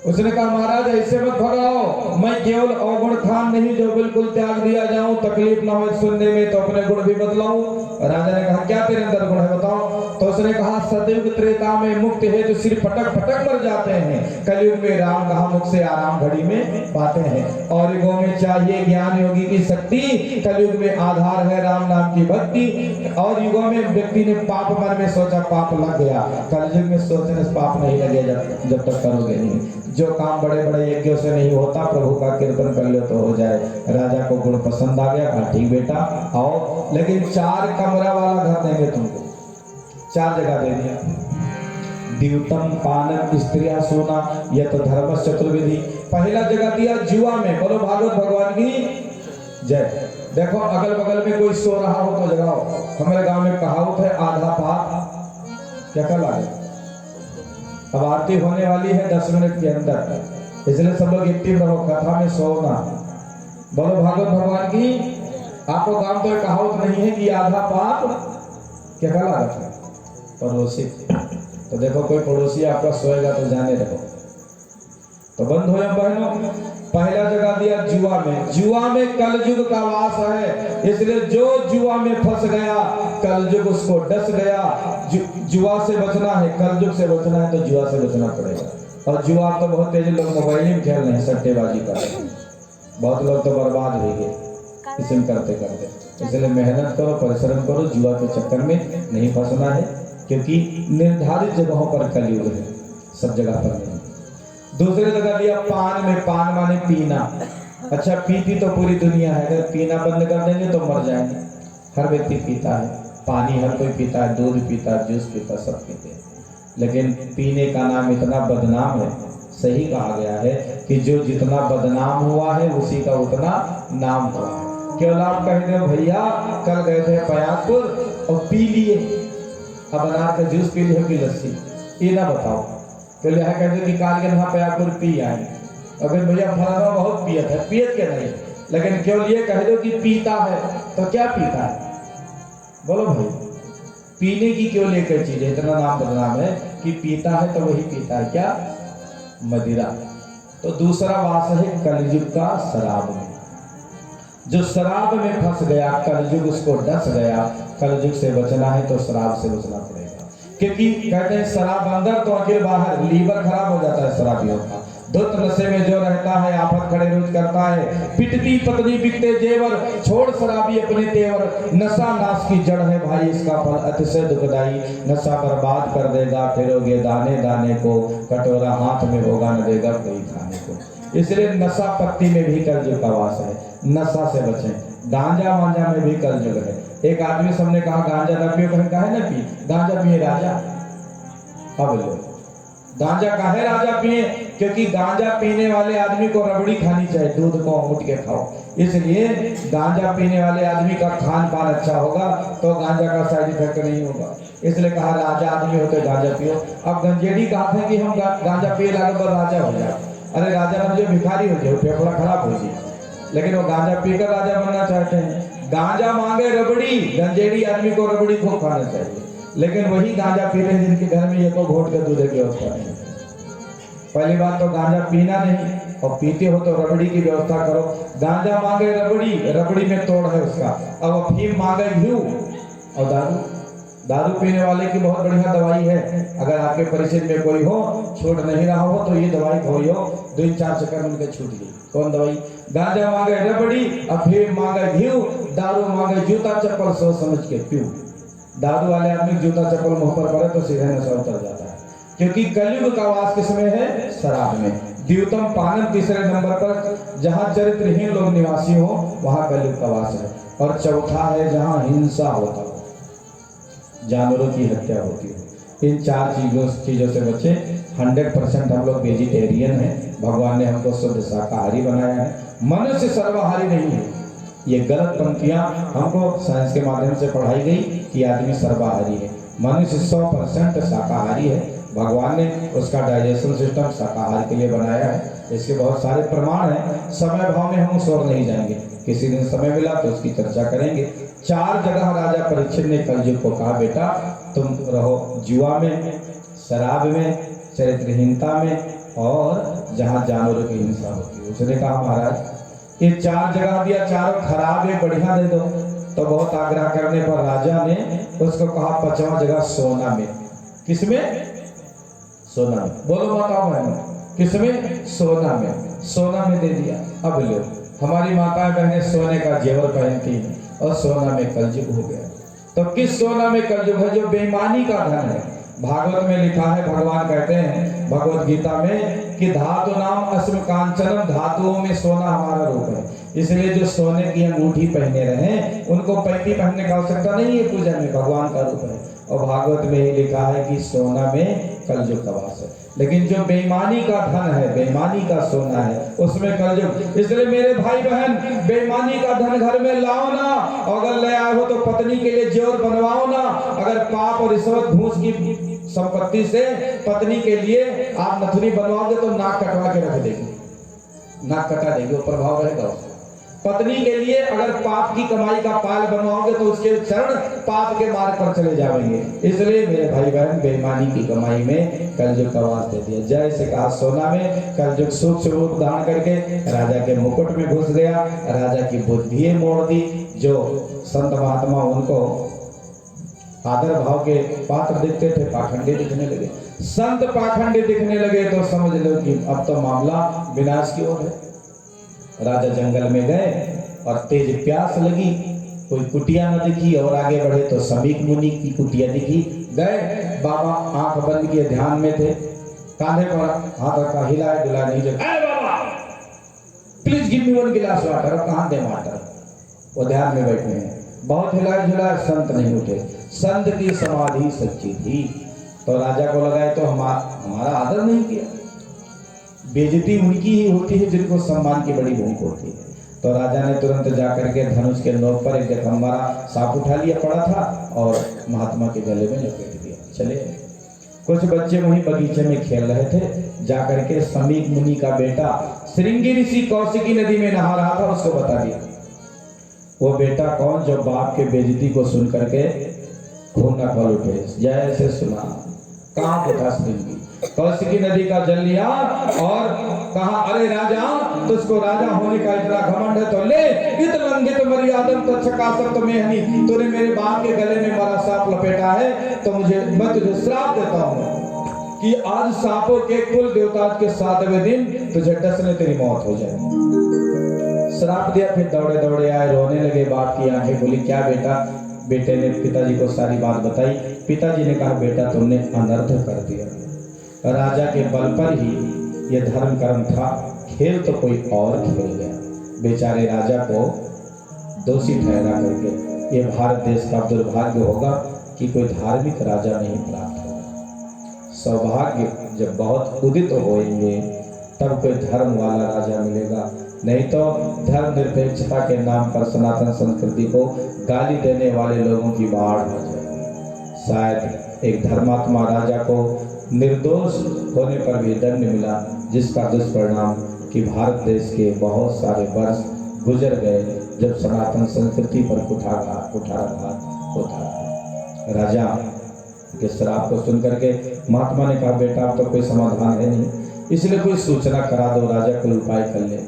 उसने कहा महाराज ऐसे मत भगाओ, मैं केवल अवगुण खान नहीं जो बिल्कुल त्याग दिया जाऊं, तकलीफ ना हो सुनने में, तो अपने गुण भी बदलाऊं। राजा ने कहा क्या तेरे अंदर गुण है बताओ। तो उसने कहा सतयुग त्रेता में मुक्त है तो सिर फटक फटक मर जाते हैं, कलयुग में राम कहा मुख से आराम घड़ी में पाते हैं। और युगों में चाहिए ज्ञान योगी की शक्ति, कलयुग में आधार है राम नाम की भक्ति। और युगों में व्यक्ति ने पाप मन में सोचा पाप लग गया, कलयुग में सोचने से पाप नहीं लगे जब तक करोगे नहीं। जो काम बड़े बड़े यज्ञों से नहीं होता, प्रभु का कीर्तन कर लो तो हो जाए। राजा को गुण पसंद आ गया, कहा ठीक बेटा आओ, लेकिन 4 कमरा वाला घर देंगे तुमको। 4 जगह दे दिया। द्यूतम पानम स्त्रिया सोना यत धर्म चतुर्विधि। पहला जगह दिया जुआ में, बोलो भागवत भगवान की जय। देखो अगल बगल में कोई सो रहा हो तो जगाओ। हमारे गांव में कहावत है आधा पाप क्या कल आ गया। अब आरती होने वाली है 10 मिनट के अंदर, इसलिए सब लोग एक्टिव रहो, कथा में सोना। बोलो भागवत भगवान की। आपको गांव तो कहावत नहीं है कि आधा पाप क्या कल आ रहा पड़ोसी। तो देखो कोई पड़ोसी आपका सोएगा तो जाने रहो। तो बंद हो या बहनों। पहला जगह दिया जुआ में। जुआ में कलयुग का वास है, इसलिए जो जुआ में फंस गया कलयुग उसको डस गया। जुआ से बचना है, कलयुग से बचना है तो जुआ से बचना पड़ेगा। और जुआ तो बहुत तेज लोग मोबाइल में खेल रहे हैं, सट्टेबाजी कर रहे हैं, बहुत लोग तो बर्बाद हो गए इसमें करते करते। इसलिए मेहनत करो, परिश्रम करो, जुआ के चक्कर में नहीं फंसना है, क्योंकि निर्धारित जगहों पर कलयुग है, सब जगह पर नहीं। दूसरी जगह दिया पान में। पान माने पीना। अच्छा पीती तो पूरी दुनिया है, अगर पीना बंद कर देंगे तो मर जाएंगे। हर व्यक्ति पीता है पानी, हर कोई पीता है, दूध पीता है, जूस पीता, सब पीते हैं। लेकिन पीने का नाम इतना बदनाम है, सही कहा गया है कि जो जितना बदनाम हुआ है उसी का उतना नाम हुआ है। केवल आप कह दो भैया कल गए थे पयागपुर और पी लिए, अब अनार का जूस पी लिए कि लस्सी, ये ना बताओ। तो यह कहते कि काल के वहाँ पयागपुर पी आए, अगर भैया फलाना बहुत पियत है, पियत के नहीं, लेकिन केवल ये कह दो कि पीता है, तो क्या पीता है बोलो भाई। पीने की केवल एक चीज है, इतना नाम बदनाम है कि पीता है तो वही पीता है, क्या मदिरा। तो दूसरा वास है कलयुग का शराब में। जो शराब में फंस गया कलयुग उसको डस गया। कलयुग से बचना है तो शराब से बचना पड़ेगा, क्योंकि कहते हैं शराब अंदर तो अकेले बाहर, लीवर खराब हो जाता है शराबियों का। धुत नशे में जो रहता है आफत खड़े रोज करता है। पिटती पत्नी बिकते जेवर, छोड़ शराबी अपने तेवर। नशा नाश की जड़ है भाई, इसका फल अतिशय दुखदाई। नशा बर्बाद कर देगा, फिरोगे दाने दाने को, कटोरा हाथ में होगा न देगा कोई खाने को। इसलिए नशा पत्ती में भी कलयुग का वास है, नशा से बचें। गांजा मांजा में भी कलयुग है। एक आदमी सबने कहा गांजा न पियो, कहीं कहे न पी, गांजा पिए राजा। अब लो गांजा काहे राजा पिए, क्योंकि गांजा पीने वाले आदमी को रबड़ी खानी चाहिए, दूध को उठ के खाओ। इसलिए गांजा पीने वाले आदमी का खान पान अच्छा होगा तो गांजा का साइड इफेक्ट नहीं होगा। इसलिए कहा राजा आदमी हो तो गांजा पियो। अब गंजेड़ी कहते हैं कि हम गांजा पिए लगे तो राजा हो जाए। अरे राजा ना जो भिखारी हो जाए, फेफड़ा खराब हो जाए, लेकिन वो गांजा पीकर राजा बनना चाहते हैं। गांजा मांगे रबड़ी, गंजेड़ी आदमी को रबड़ी खूब खाना चाहिए, लेकिन वही गांजा पी रहे हैं जिनके घर में ये तो घोट के दूध की व्यवस्था नहीं। पहली बात तो गांजा पीना नहीं, और पीते हो तो रबड़ी की व्यवस्था करो। गांजा मांगे रबड़ी, रबड़ी में तोड़ है उसका। अब अफीम मांगे घी और दारू। दारू पीने वाले की बहुत बढ़िया दवाई है, अगर आपके परिचित में कोई हो, छूट नहीं रहा हो तो ये दवाई खोइयो, 2-4 चक्कर मिलकर छूट गई। कौन दवाई? गांजा मांगे रबड़ी, अफीम मांगे घी, दारू मांगे जूता चप्पल, सोच समझ के पियो। दारू वाले आदमी जूता चप्पल मुंह पर पड़े तो सीधे नशा उतर जाता है, क्योंकि कलयुग का वास किसमें है? शराब में। द्यूतम पानम तीसरे नंबर पर, जहाँ चरित्रहीन लोग निवासी हो वहाँ कलयुग का वास है। और चौथा है जहाँ हिंसा होता हो, जानवरों की हत्या होती हो। इन 4 चीजों से बचे। 100% हम लोग वेजिटेरियन हैं, भगवान ने हमको शुद्ध शाकाहारी बनाया है। मनुष्य सर्वाहारी नहीं है, ये गलत पंक्तियां हमको साइंस के माध्यम से पढ़ाई गई कि आदमी सर्वाहारी है। मनुष्य 100% शाकाहारी है, भगवान ने उसका डाइजेशन सिस्टम शाकाहार के लिए बनाया है। इसके बहुत सारे प्रमाण हैं। समय भाव में हम उस ओर नहीं जाएंगे, किसी दिन समय मिला तो उसकी चर्चा करेंगे। 4 जगह राजा परीक्षित ने कलयुग को कहा, बेटा तुम रहो जुआ में, शराब में, चरित्रहीनता में और जहाँ जानवरों की हिंसा होती है। उसने कहा महाराज ये 4 जगह दिया, चारों खराब है, बढ़िया दे दो। तो बहुत आग्रह करने पर राजा ने उसको कहा 5वां जगह सोना में। किसमें? सोना में। बोलो माता बहन, किसमें? सोना में। सोना में दे दिया। अब लो, हमारी माताएं बहनें सोने का जेवर पहनती हैं और सोना में कलयुग हो गया। तो किस सोना में कलयुग है? जो बेईमानी का धन है। भागवत में लिखा है, भगवान कहते हैं भगवत गीता में कि धातु नाम अस्म कांचनम, धातुओं में सोना हमारा रूप है। इसलिए जो सोने की अंगूठी पहने रहे उनको पैंती पहनने की आवश्यकता नहीं है, पूजा में भगवान का रूप है। और भागवत में ही लिखा है कि सोना में कलयुग का वास है। लेकिन जो बेईमानी का धन है, बेईमानी का सोना है, उसमें कलयुग। इसलिए मेरे भाई बहन, बेईमानी का धन घर में लाओ ना, और अगर ले आए हो तो पत्नी के लिए जेवर बनवाओ ना। अगर पाप और रिश्वत घूस की संपत्ति से पत्नी के लिए आप नथुनी बनवाओगे तो नाक कटवा के रख देगी, नाक कटा देगी, वो प्रभाव रहेगा उसका। पत्नी के लिए अगर पाप की कमाई का पाल बनवाओगे तो उसके चरण पाप के मार्ग पर चले जाएंगे। इसलिए मेरे भाई बहन, बेईमानी की कमाई में कलयुग का वास दे दिया। जैसे कहा सोना में, कलयुग सूक्ष्म रूप धारण करके राजा के मुकुट में घुस गया। राजा की बुद्धि मोड़ दी। जो संत महात्मा उनको आदर भाव के पात्र दिखते थे, पाखंडी दिखने लगे। संत पाखंडी दिखने लगे तो समझ लो कि अब तो मामला विनाश की ओर है। राजा जंगल में गए और तेज प्यास लगी, कोई कुटिया न दिखी, और आगे बढ़े तो समीक मुनि की कुटिया दिखी। गए, बाबा आंख बंद किए, ध्यान में थे, कांधे पर हाथ रखा, हिलाए डुलाए नहीं जगह, बाबा प्लीज गिव मी 1 गिलास वाटर। कहाँ दे वाटर? वो ध्यान में बैठे हैं। बहुत हिलाए झुलाए, संत नहीं उठे। संत की समाधि सच्ची थी। तो राजा को लगाए तो हमारा आदर नहीं किया। बेइज्जती उनकी ही होती है जिनको सम्मान की बड़ी भूख होती है। तो राजा ने तुरंत जाकर के धनुष के नोक पर एक जखम मारा, सांप उठा लिया, पड़ा था और महात्मा के गले में लपेट दिया। चले कुछ बच्चे वहीं बगीचे में खेल रहे थे। जाकर के समीक मुनि का बेटा श्रृंगी ऋषि कौशिकी नदी में नहा रहा था, उसको बता दिया। वो बेटा कौन? जो बाप के बेइज्जती को सुन करके खून न खोल उठे। जैसे सुना, कहाँ उठा श्रृंगी, कौशिकी नदी का जल लिया और कहा, अरे राजा, तुझको राजा होने का इतना घमंड है तो ले, इत लंघित मर्यादम तच्छकासक्त मेहनी, तूने मेरे बाप के गले में मरा सांप लपेटा है तो मैं तुझे श्राप देता हूँ कि आज सांपों के कुल देवता के 7वें दिन तुझे डसने तेरी मौत हो जाए। श्राप दिया। फिर दौड़े दौड़े आए, रोने लगे। बाप की आंखें खुली। क्या बेटा? बेटे ने पिताजी को सारी बात बताई। पिताजी ने कहा, बेटा तुमने अनर्थ कर दिया। राजा के बल पर ही ये धर्म कर्म था, खेल तो कोई और खेल गया। बेचारे राजा को दोषी ठहरा करके ये भारत देश का दुर्भाग्य होगा कि कोई धार्मिक राजा नहीं प्राप्त होगा। सौभाग्य जब बहुत उदित होंगे तब कोई धर्म वाला राजा मिलेगा, नहीं तो धर्म निरपेक्षता के नाम पर सनातन संस्कृति को गाली देने वाले लोगों की बाढ़ हो जाएगी। शायद एक धर्मात्मा राजा को निर्दोष होने पर भी दंड मिला, जिसका दुष्परिणाम कि भारत देश के बहुत सारे वर्ष गुजर गए जब सनातन संस्कृति पर कुठाराघात होता है। राजा के श्राप को सुनकर के महात्मा ने कहा, बेटा अब तो कोई समाधान है नहीं, इसलिए कोई सूचना करा दो, राजा कोई उपाय कर ले।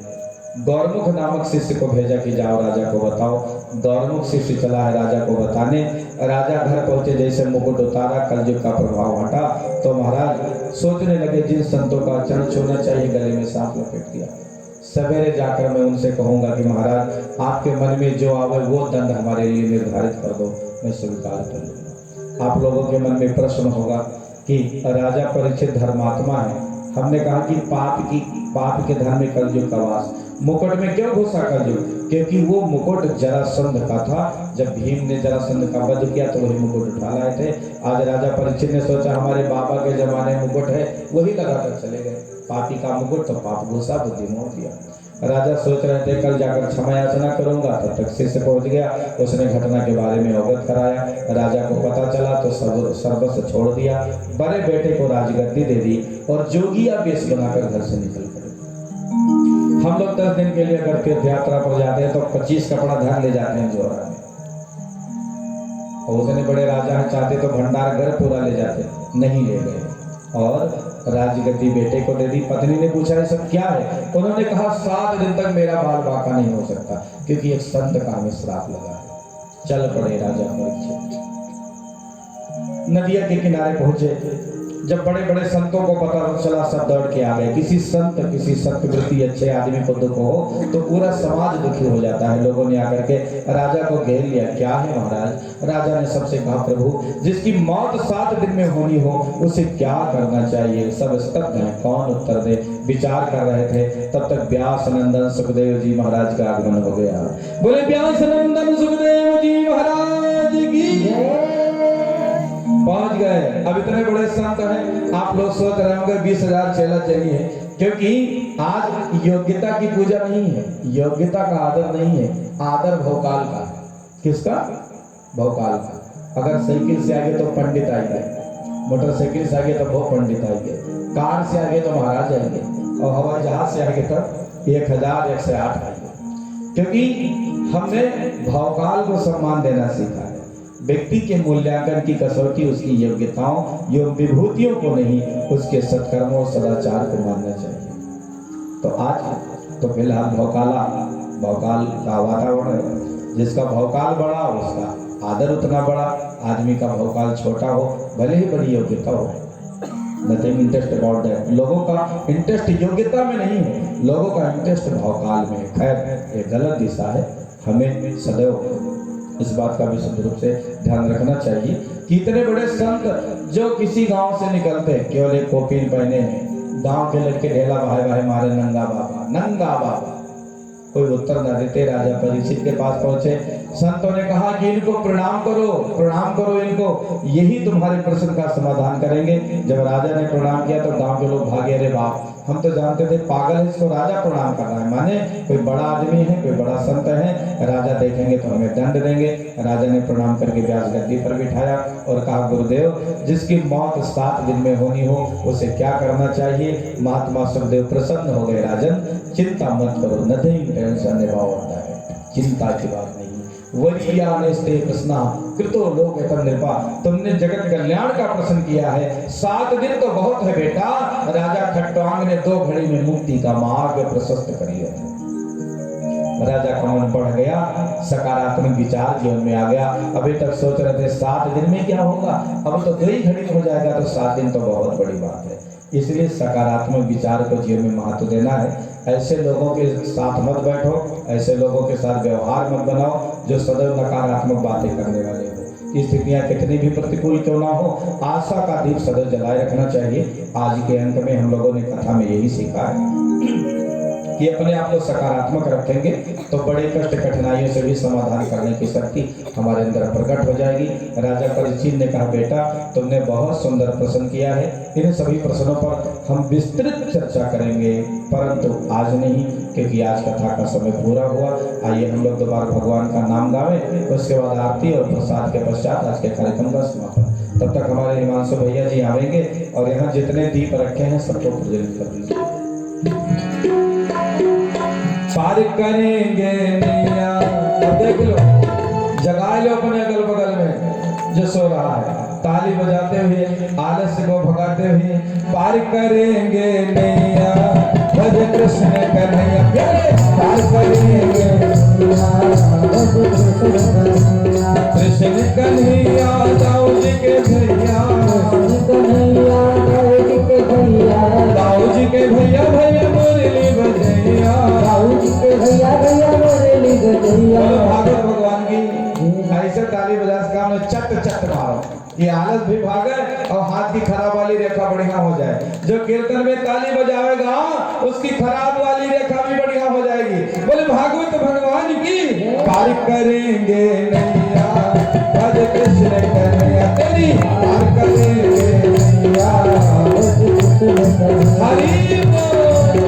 गौरमुख नामक शिष्य को भेजा कि जाओ राजा को बताओ। गौरमुख शिष्य चला है राजा को बताने। राजा घर पहुंचे, जैसे मुकुट उतारा, कलयुग का प्रभाव हटा तो महाराज सोचने लगे जिन संतों का चरण छूना चाहिए गले में सांप लपेट दिया। सवेरे जाकर मैं उनसे कहूंगा कि महाराज आपके मन में जो आवे वो दंड हमारे लिए निर्धारित कर दो, मैं स्वीकार कर लूंगा। आप लोगों के मन में प्रश्न होगा कि राजा परीक्षित धर्मात्मा है, हमने कहा कि पाप के धर्म में कलयुग का वास। मुकुट में क्यों घुसा कलयुग? क्योंकि वो मुकुट जरासंध का था। जब भीम ने जरासंध का वध किया तो वही मुकुट उठा लाए थे। आज राजा परीक्षित ने सोचा हमारे बाबा के जमाने मुकुट है, वही लगाकर चले गए। पापी का मुकुट तो पाप घुसा, बुद्धि मोड़ दिया। राजा सोच रहे थे कल जाकर क्षमा याचना करूंगा, तब तक शिष्य पहुंच गया। उसने घटना के बारे में अवगत कराया। राजा को पता चला तो सर्वस्व छोड़ दिया, बड़े बेटे को राजगद्दी दे दी और जोगिया वेश बनाकर घर से निकल पड़े। हम लोग 10 दिन के लिए अगर तीर्थ यात्रा पर जाते हैं तो 25 कपड़ा ध्यान ले जाते हैं जोरा में, और उतने बड़े राजा हैं, चाहते तो भंडार घर पूरा ले जाते, नहीं ले गए और राजगद्दी बेटे को दे दी। पत्नी ने पूछा ये सब क्या है? उन्होंने कहा 7 दिन तक मेरा बाल बाका नहीं हो सकता, क्योंकि एक संत का हमें श्राप लगा है। चल पड़े राजा परीक्षित। नदिया के किनारे पहुंचे। जब बड़े बड़े संतों को पता चला, सब दौड़ के आ गए। किसी सत्वृत्ति अच्छे आदमी को दुख हो तो पूरा समाज दुखी हो जाता है। लोगों ने आकर के राजा को घेर लिया। क्या है महाराज? राजा ने सबसे कहा प्रभु, जिसकी मौत 7 दिन में होनी हो उसे क्या करना चाहिए? सब स्तब्ध हैं, कौन उत्तर दे? विचार कर रहे थे, तब तक व्यास नंदन सुखदेव जी महाराज का आगमन हो गया। बोले व्यास नंदन सुखदेव जी महाराज की पहुंच गए। अब इतने बड़े संत हैं, आप लोग सोच रहे होंगे 20,000 चेला चाहिए, क्योंकि आज योग्यता की पूजा नहीं है, योग्यता का आदर नहीं है, आदर भौकाल का। किसका? भौकाल का। अगर साइकिल से आगे तो पंडित आएंगे, मोटरसाइकिल से आगे तो बहुत पंडित आएंगे, कार से आगे तो महाराज आएंगे, और हवाई जहाज से आगे तो 1000-108 आएंगे, क्योंकि हमने भौकाल को सम्मान देना सीखा है। व्यक्ति के मूल्यांकन की कसौटी उसकी योग्यताओं एवं विभूतियों को नहीं, उसके सत्कर्मों सदाचार को मानना चाहिए। तो आज तो फिलहाल भौकाल का वातावरण है। जिसका भौकाल बड़ा उसका आदर उतना बड़ा, आदमी का भौकाल छोटा हो भले ही बड़ी योग्यता हो, नथिंग इंटरेस्ट अबाउट दैट। लोगों का इंटरेस्ट योग्यता में नहीं है, लोगों का इंटरेस्ट भौकाल में है। खैर ये गलत दिशा है, हमें सदैव इस बात का विशुद्ध रूप से ध्यान रखना चाहिए कि इतने बड़े संत जो किसी गांव से निकलते केवल एक कोपीन पहने हैं, गांव के लड़के ढेला भाई मारे नंगा बाबा, कोई उत्तर न देते। राजा परीक्षित के पास पहुंचे। संतों ने कहा कि इनको प्रणाम करो इनको, यही तुम्हारे प्रश्न का समाधान करेंगे। जब राजा ने प्रणाम किया तो गांव के लोग भागे। अरे बाप, हम तो जानते थे पागल है, इसको राजा प्रणाम कर रहा है, माने कोई बड़ा आदमी है, कोई बड़ा संत है, राजा देखेंगे तो हमें दंड देंगे। राजा ने प्रणाम करके व्यास गद्दी पर बिठाया और कहा गुरुदेव, जिसकी मौत 7 दिन में होनी हो उसे क्या करना चाहिए? महात्मा सुखदेव प्रसन्न हो गए। राजन चिंता मत करो, नथिंग टेंशन अबाउट दैट, चिंता की बात नहीं। वरीयानेस्ते प्रश्ना कृतो लोकहितं नृपा, तुमने जगत कल्याण का प्रश्न किया है, 7 दिन तो बहुत है बेटा। राजा खट्वांग ने 2 घड़ी में मुक्ति का मार्ग प्रशस्त कर लिया। राजा का मन बढ़ गया, सकारात्मक विचार जीवन में आ गया। अभी तक सोच रहे थे 7 दिन में क्या होगा, अब तो 2 ही घड़ी में हो जाएगा, तो 7 दिन तो बहुत बड़ी बात है। इसलिए सकारात्मक विचार को जीवन में महत्व देना है। ऐसे लोगों के साथ मत बैठो, ऐसे लोगों के साथ व्यवहार मत बनाओ जो सदैव नकारात्मक बातें करने वाले हो। स्थितियां कितनी भी प्रतिकूल क्यों ना हो, आशा का दीप सदैव जलाए रखना चाहिए। आज के अंत में हम लोगों ने कथा में यही सीखा है कि अपने आप को सकारात्मक रखेंगे तो बड़े कष्ट कठिनाइयों से भी समाधान करने की शक्ति हमारे अंदर प्रकट हो जाएगी। राजा परीक्षित ने कहा बेटा, तुमने बहुत सुंदर प्रश्न किया है, इन सभी प्रश्नों पर हम विस्तृत चर्चा करेंगे, परंतु आज नहीं, क्योंकि आज कथा का समय पूरा हुआ। आइए हम लोग दोबारा भगवान का नाम गावें, उसके बाद आरती और प्रसाद के पश्चात आज के कार्यक्रम का समापन। तब तक हमारे हिमांशु भैया जी आवेंगे और यहाँ जितने दीप रखे हैं सबको प्रज्वलित कर दीजिए। पार करेंगे नैया, अब देख लो, जगा लो अपने अगल बगल में जो सो रहा है, ताली बजाते हुए आलस्य को भगाते हुए, पार करेंगे नैया भज कृष्ण कन्हैया, पार करेंगे कृष्ण कन्हैया दाऊ जी के भैया, दाऊ जी के भैया भैया मुरली बजैया, भागवत भगवान की ऐसे ताली बजा के काम चट मारो, ये आलस भी भागे और हाथ की खराब वाली रेखा बढ़िया हो जाए। जो कीर्तन में ताली बजावेगा उसकी खराब वाली रेखा भी बढ़िया हो जाएगी। बोले भागवत भगवान की, पार करेंगे नैया भज कृष्ण कन्हैया तेरी, पार करेंगे नैया हरि बोल।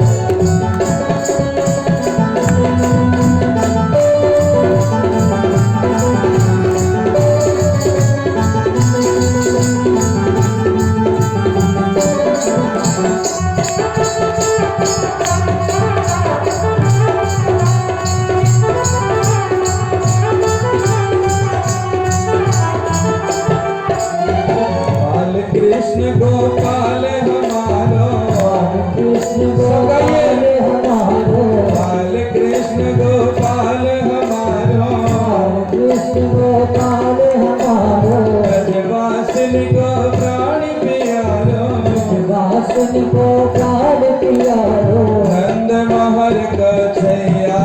पियारो नंद महर कछैया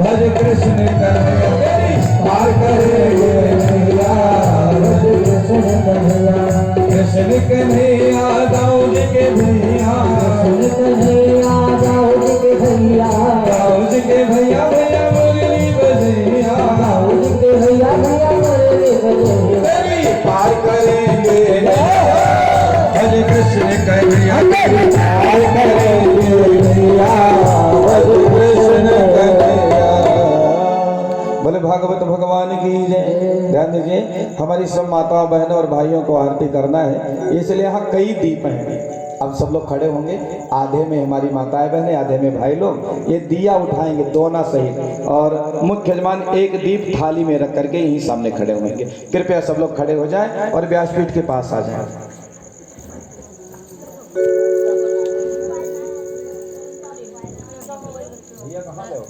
भज कृष्ण कन्हैया पार करेंगे नैया भज कृष्ण कन्हैया कृष्ण कन्हैया दाऊद के भैया कृष्ण कन्हैया दाऊद के भैया दाऊद के भैया भैया मुरली बजैया दाऊद के भैया भैया मुरली बजैया पार करेंगे नैया भज कृष्ण कन्हैया पार करेंगे नैया भज कृष्ण कन्हैया। बोले भागवत भगवान की जय। ध्यान दीजिए हमारी सब माताओं बहनों और भाइयों को आरती करना है, इसलिए यहाँ कई दीप हैं। अब सब लोग खड़े होंगे, आधे में हमारी माताएं बहनें, आधे में भाई लोग। ये दिया उठाएंगे दोना सहित, और मुख्य यजमान एक दीप थाली में रख करके यहीं सामने खड़े होंगे। कृपया सब लोग खड़े हो जाएं और व्यासपीठ के पास आ जाएं। भैया कहाँ गए हो?